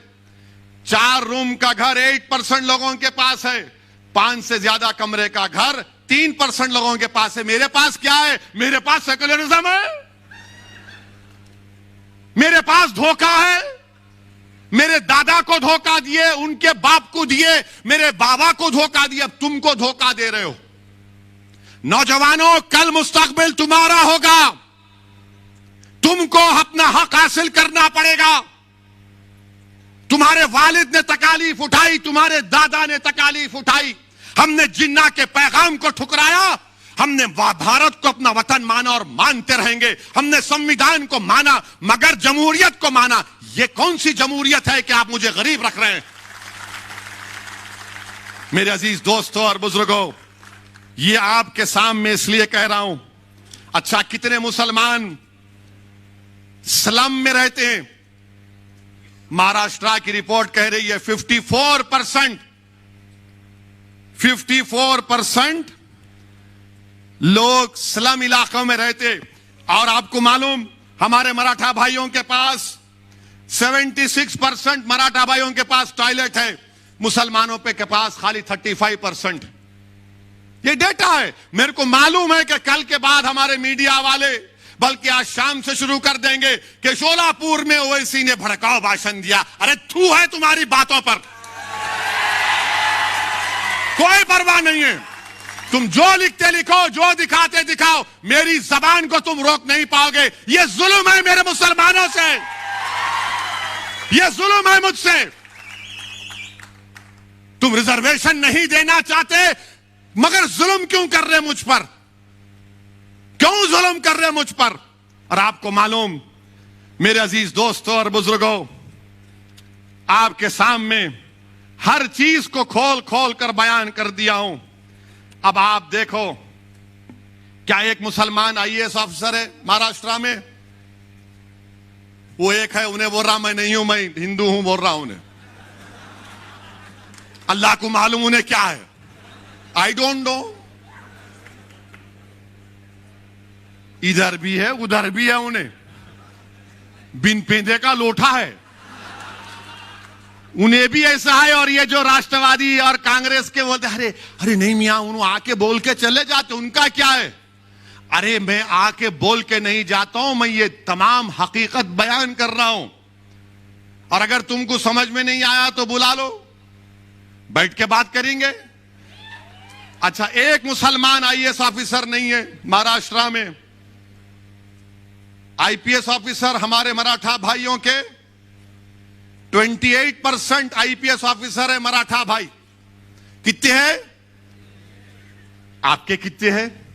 4 रूम का घर 8% लोगों के पास है। 5 से ज्यादा कमरे का घर 3% लोगों के पास है। मेरे पास क्या है? मेरे पास सेकुलरिज्म है, मेरे पास धोखा है। मेरे दादा को धोखा दिए, उनके बाप को दिए, मेरे बाबा को धोखा दिया, अब तुमको धोखा दे रहे हो। नौजवानों, कल मुस्तकबिल तुम्हारा होगा, तुमको अपना हक हासिल करना पड़ेगा। तुम्हारे वालिद ने तकालीफ उठाई, तुम्हारे दादा ने तकालीफ उठाई। हमने जिन्ना के पैगाम को ठुकराया, हमने भारत को अपना वतन माना और मानते रहेंगे। हमने संविधान को माना मगर जमहूरियत को माना। ये कौन सी जमहूरियत है कि आप मुझे गरीब रख रहे हैं? मेरे अजीज दोस्तों और बुजुर्गों, ये आपके सामने इसलिए कह रहा हूं। अच्छा, कितने मुसलमान स्लम में रहते हैं? महाराष्ट्र की रिपोर्ट कह रही है 54%। 54% लोग स्लम इलाकों में रहते। और आपको मालूम, हमारे मराठा भाइयों के पास 76% मराठा भाइयों के पास टॉयलेट है, मुसलमानों पे के पास खाली 35%। ये डेटा है। मेरे को मालूम है कि कल के बाद हमारे मीडिया वाले, बल्कि आज शाम से शुरू कर देंगे कि शोलापुर में ओवैसी ने भड़काऊ भाषण दिया। अरे थू है तुम्हारी बातों पर, कोई परवाह नहीं है। तुम जो लिखते लिखो, जो दिखाते दिखाओ, मेरी जबान को तुम रोक नहीं पाओगे। ये जुल्म है मेरे मुसलमानों से, ये जुल्म है मुझसे। तुम रिजर्वेशन नहीं देना चाहते, मगर जुल्म क्यों कर रहे मुझ पर? क्यों जुल्म कर रहे मुझ पर? और आपको मालूम, मेरे अजीज दोस्तों और बुजुर्गों, आपके सामने हर चीज को खोल खोल कर बयान कर दिया हूं। अब आप देखो, क्या एक मुसलमान आईएएस ऑफिसर है महाराष्ट्र में? वो एक है, उन्हें बोल रहा मैं नहीं हूं, मैं हिंदू हूं बोल रहा हूं। उन्हें अल्लाह को मालूम उन्हें क्या है। I don't know. इधर भी है उधर भी है, उन्हें बिन पेंदे का लोटा है, उन्हें भी ऐसा है। और ये जो राष्ट्रवादी और कांग्रेस के बोलते अरे अरे नहीं मियां, उन्होंने आके बोल के चले जाते, उनका क्या है? अरे मैं आके बोल के नहीं जाता हूं, मैं ये तमाम हकीकत बयान कर रहा हूं। और अगर तुमको समझ में नहीं आया तो बुला लो, बैठ के बात करेंगे। अच्छा, एक मुसलमान आईएएस ऑफिसर नहीं है महाराष्ट्र में। आईपीएस ऑफिसर हमारे मराठा भाइयों के 28% आईपीएस ऑफिसर है मराठा भाई। कितने हैं? आपके कितने हैं?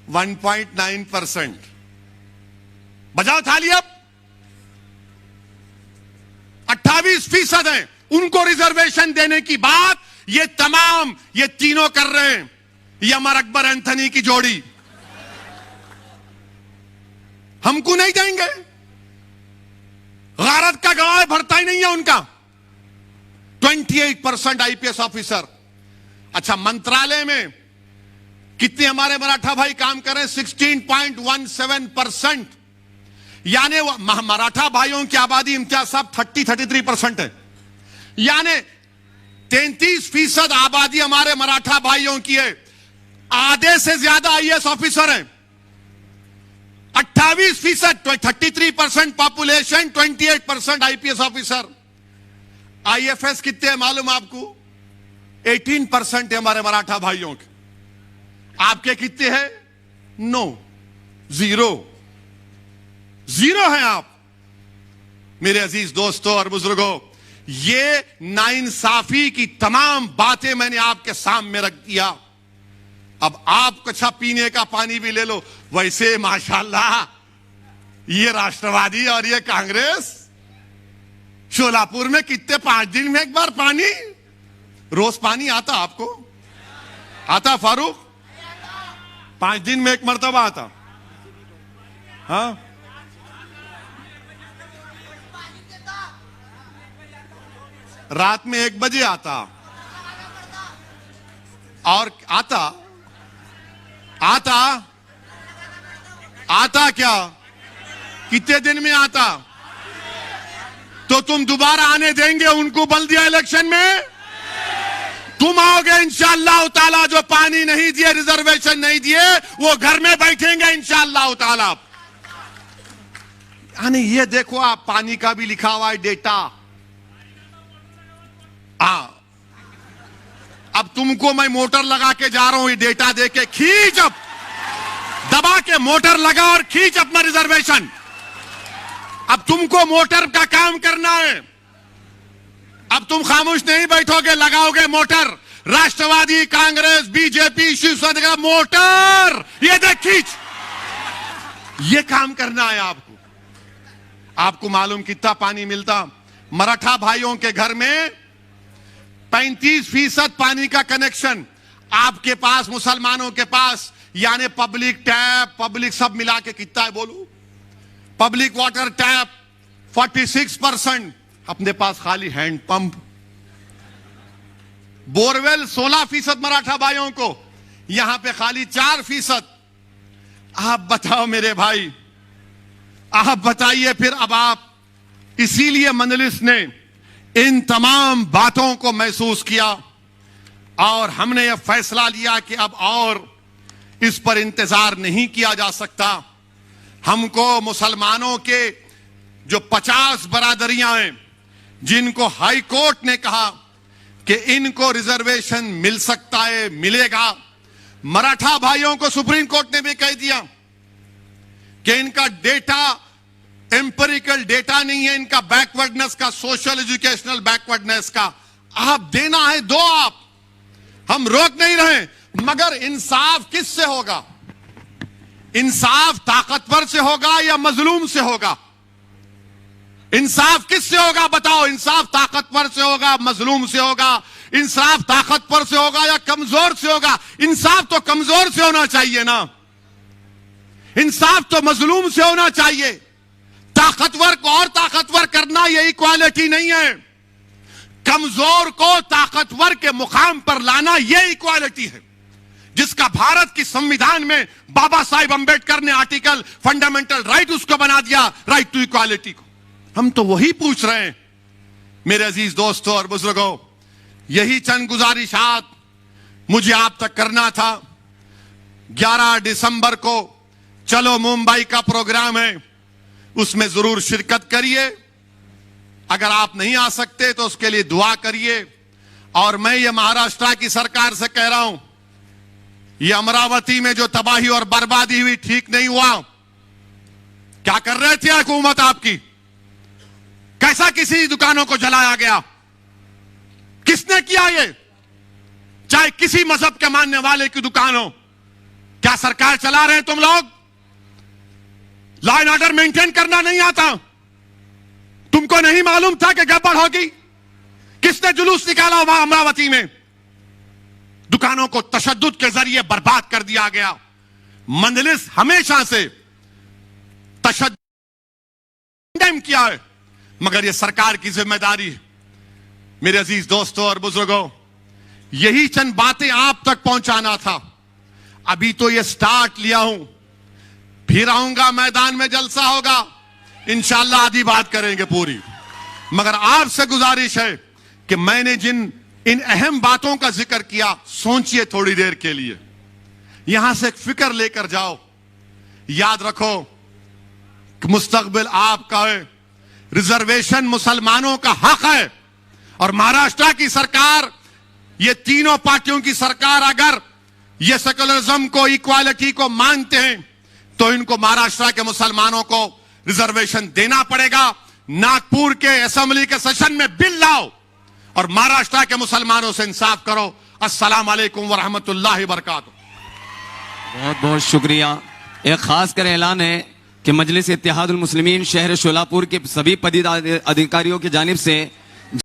1.9%। बजाओ थाली। अब 28% है। उनको रिजर्वेशन देने की बात ये तमाम, ये तीनों कर रहे हैं। ये अमर अकबर एंथनी की जोड़ी। हमको नहीं देंगे। गारत का गवाह भरता ही नहीं है उनका। 28% आईपीएस ऑफिसर। अच्छा, मंत्रालय में कितने हमारे मराठा भाई काम कर रहे हैं? 16.17%। यानी मराठा भाइयों की आबादी इम्तियाज साहब 33% है। यानी 33% आबादी हमारे मराठा भाइयों की है। आधे से ज्यादा आईएएस ऑफिसर हैं। 28%, 33% पॉपुलेशन, 28% आईपीएस ऑफिसर। आईएफएस कितने हैं मालूम आपको? 18% है हमारे मराठा भाइयों के। आपके कितने हैं? नो, जीरो है आप। मेरे अजीज दोस्तों और बुजुर्गों, ये नाइंसाफी की तमाम बातें मैंने आपके सामने रख दिया। अब आप अच्छा पीने का पानी भी ले लो। वैसे माशाल्लाह ये राष्ट्रवादी और ये कांग्रेस, शोलापुर में कितने 5 दिन में एक बार पानी, रोज पानी आता आपको? आता फारूक? 5 दिन में एक मर्तबा आता? हाँ, रात में 1 बजे आता। और आता क्या? कितने दिन में आता? तो तुम दोबारा आने देंगे उनको बल्दिया इलेक्शन में? तुम आओगे इंशाअल्लाह ताला। जो पानी नहीं दिए, रिजर्वेशन नहीं दिए, वो घर में बैठेंगे इंशाअल्लाह ताला। यानी ये देखो, आप पानी का भी लिखा हुआ है डेटा। अब तुमको मैं मोटर लगा के जा रहा हूं, ये डेटा दे के खींच, अब दबा के मोटर लगा और खींच अपना रिजर्वेशन। अब तुमको मोटर का काम करना है। अब तुम खामोश नहीं बैठोगे, लगाओगे मोटर। राष्ट्रवादी, कांग्रेस, बीजेपी, शिवसेना, मोटर ये देख खींच। ये काम करना है आपको। आपको मालूम कितना पानी मिलता? मराठा भाइयों के घर में 35% पानी का कनेक्शन आपके पास, मुसलमानों के पास, यानी पब्लिक टैप, पब्लिक सब मिला के कितना है बोलू? पब्लिक वाटर टैप 46%, अपने पास खाली हैंड पंप। बोरवेल 16% मराठा भाइयों को, यहां पे खाली 4%। आप बताओ मेरे भाई, आप बताइए फिर। अब आप, इसीलिए मजलिस ने इन तमाम बातों को महसूस किया और हमने यह फैसला लिया कि अब और इस पर इंतजार नहीं किया जा सकता। हमको मुसलमानों के जो 50 बरादरियां हैं, जिनको हाई कोर्ट ने कहा कि इनको रिजर्वेशन मिल सकता है, मिलेगा। मराठा भाइयों को सुप्रीम कोर्ट ने भी कह दिया कि इनका डेटा एम्पिरिकल डेटा नहीं है, इनका बैकवर्डनेस का, सोशल एजुकेशनल बैकवर्डनेस का। आप देना है दो, आप, हम रोक नहीं रहे। मगर इंसाफ किससे होगा? इंसाफ ताकतवर से होगा या मजलूम से होगा? इंसाफ किससे होगा बताओ? इंसाफ ताकतवर से होगा, मजलूम से होगा? इंसाफ ताकतवर से होगा या कमजोर से होगा? इंसाफ तो कमजोर से होना चाहिए ना, इंसाफ तो मजलूम से होना चाहिए। ताकतवर को और ताकतवर करना ये इक्वालिटी नहीं है। कमजोर को ताकतवर के मुकाम पर लाना ये इक्वालिटी है, जिसका भारत की संविधान में बाबा साहिब अंबेडकर ने आर्टिकल फंडामेंटल राइट उसको बना दिया, राइट टू इक्वालिटी को। हम तो वही पूछ रहे हैं मेरे अजीज दोस्तों और बुजुर्गों। यही चंद गुजारिशात मुझे आप तक करना था। 11 दिसंबर को चलो मुंबई का प्रोग्राम है, उसमें जरूर शिरकत करिए। अगर आप नहीं आ सकते तो उसके लिए दुआ करिए। और मैं ये महाराष्ट्र की सरकार से कह रहा हूं, ये अमरावती में जो तबाही और बर्बादी हुई, ठीक नहीं हुआ। क्या कर रहे थे हुकूमत आपकी? कैसा किसी दुकानों को जलाया गया? किसने किया ये? चाहे किसी मजहब के मानने वाले की दुकान हो। क्या सरकार चला रहे हैं तुम लोग? लॉ एंड ऑर्डर मेंटेन करना नहीं आता? तुमको नहीं मालूम था कि गड़बड़ होगी? किसने जुलूस निकाला वहां अमरावती में? दुकानों को तशद्दुद के जरिए बर्बाद कर दिया गया। मंजलिस हमेशा से तशद्दुद किया है, मगर यह सरकार की जिम्मेदारी है। मेरे अजीज दोस्तों और बुजुर्गों, यही चंद बातें आप तक पहुंचाना था। अभी तो यह स्टार्ट लिया हूं, फिर आऊंगा, मैदान में जलसा होगा, इंशाअल्लाह आधी बात करेंगे पूरी। मगर आपसे गुजारिश है कि मैंने जिन इन अहम बातों का जिक्र किया, सोचिए थोड़ी देर के लिए, यहां से एक फिक्र लेकर जाओ। याद रखो, कि मुस्तकबिल आपका है, रिजर्वेशन मुसलमानों का हक है। और महाराष्ट्र की सरकार, ये तीनों पार्टियों की सरकार अगर ये सेकुलरिज्म को, इक्वालिटी को मानते हैं तो इनको महाराष्ट्र के मुसलमानों को रिजर्वेशन देना पड़ेगा। नागपुर के असेंबली के सेशन में बिल लाओ और महाराष्ट्र के मुसलमानों से इंसाफ करो। अस्सलाम वालेकुम व रहमतुल्लाहि व बरकातुहू। बहुत बहुत शुक्रिया। एक खास कर ऐलान है कि मजलिस इत्तेहादुल मुस्लिमीन शहर शोलापुर के सभी पदस्थ अधिकारियों की जानिब से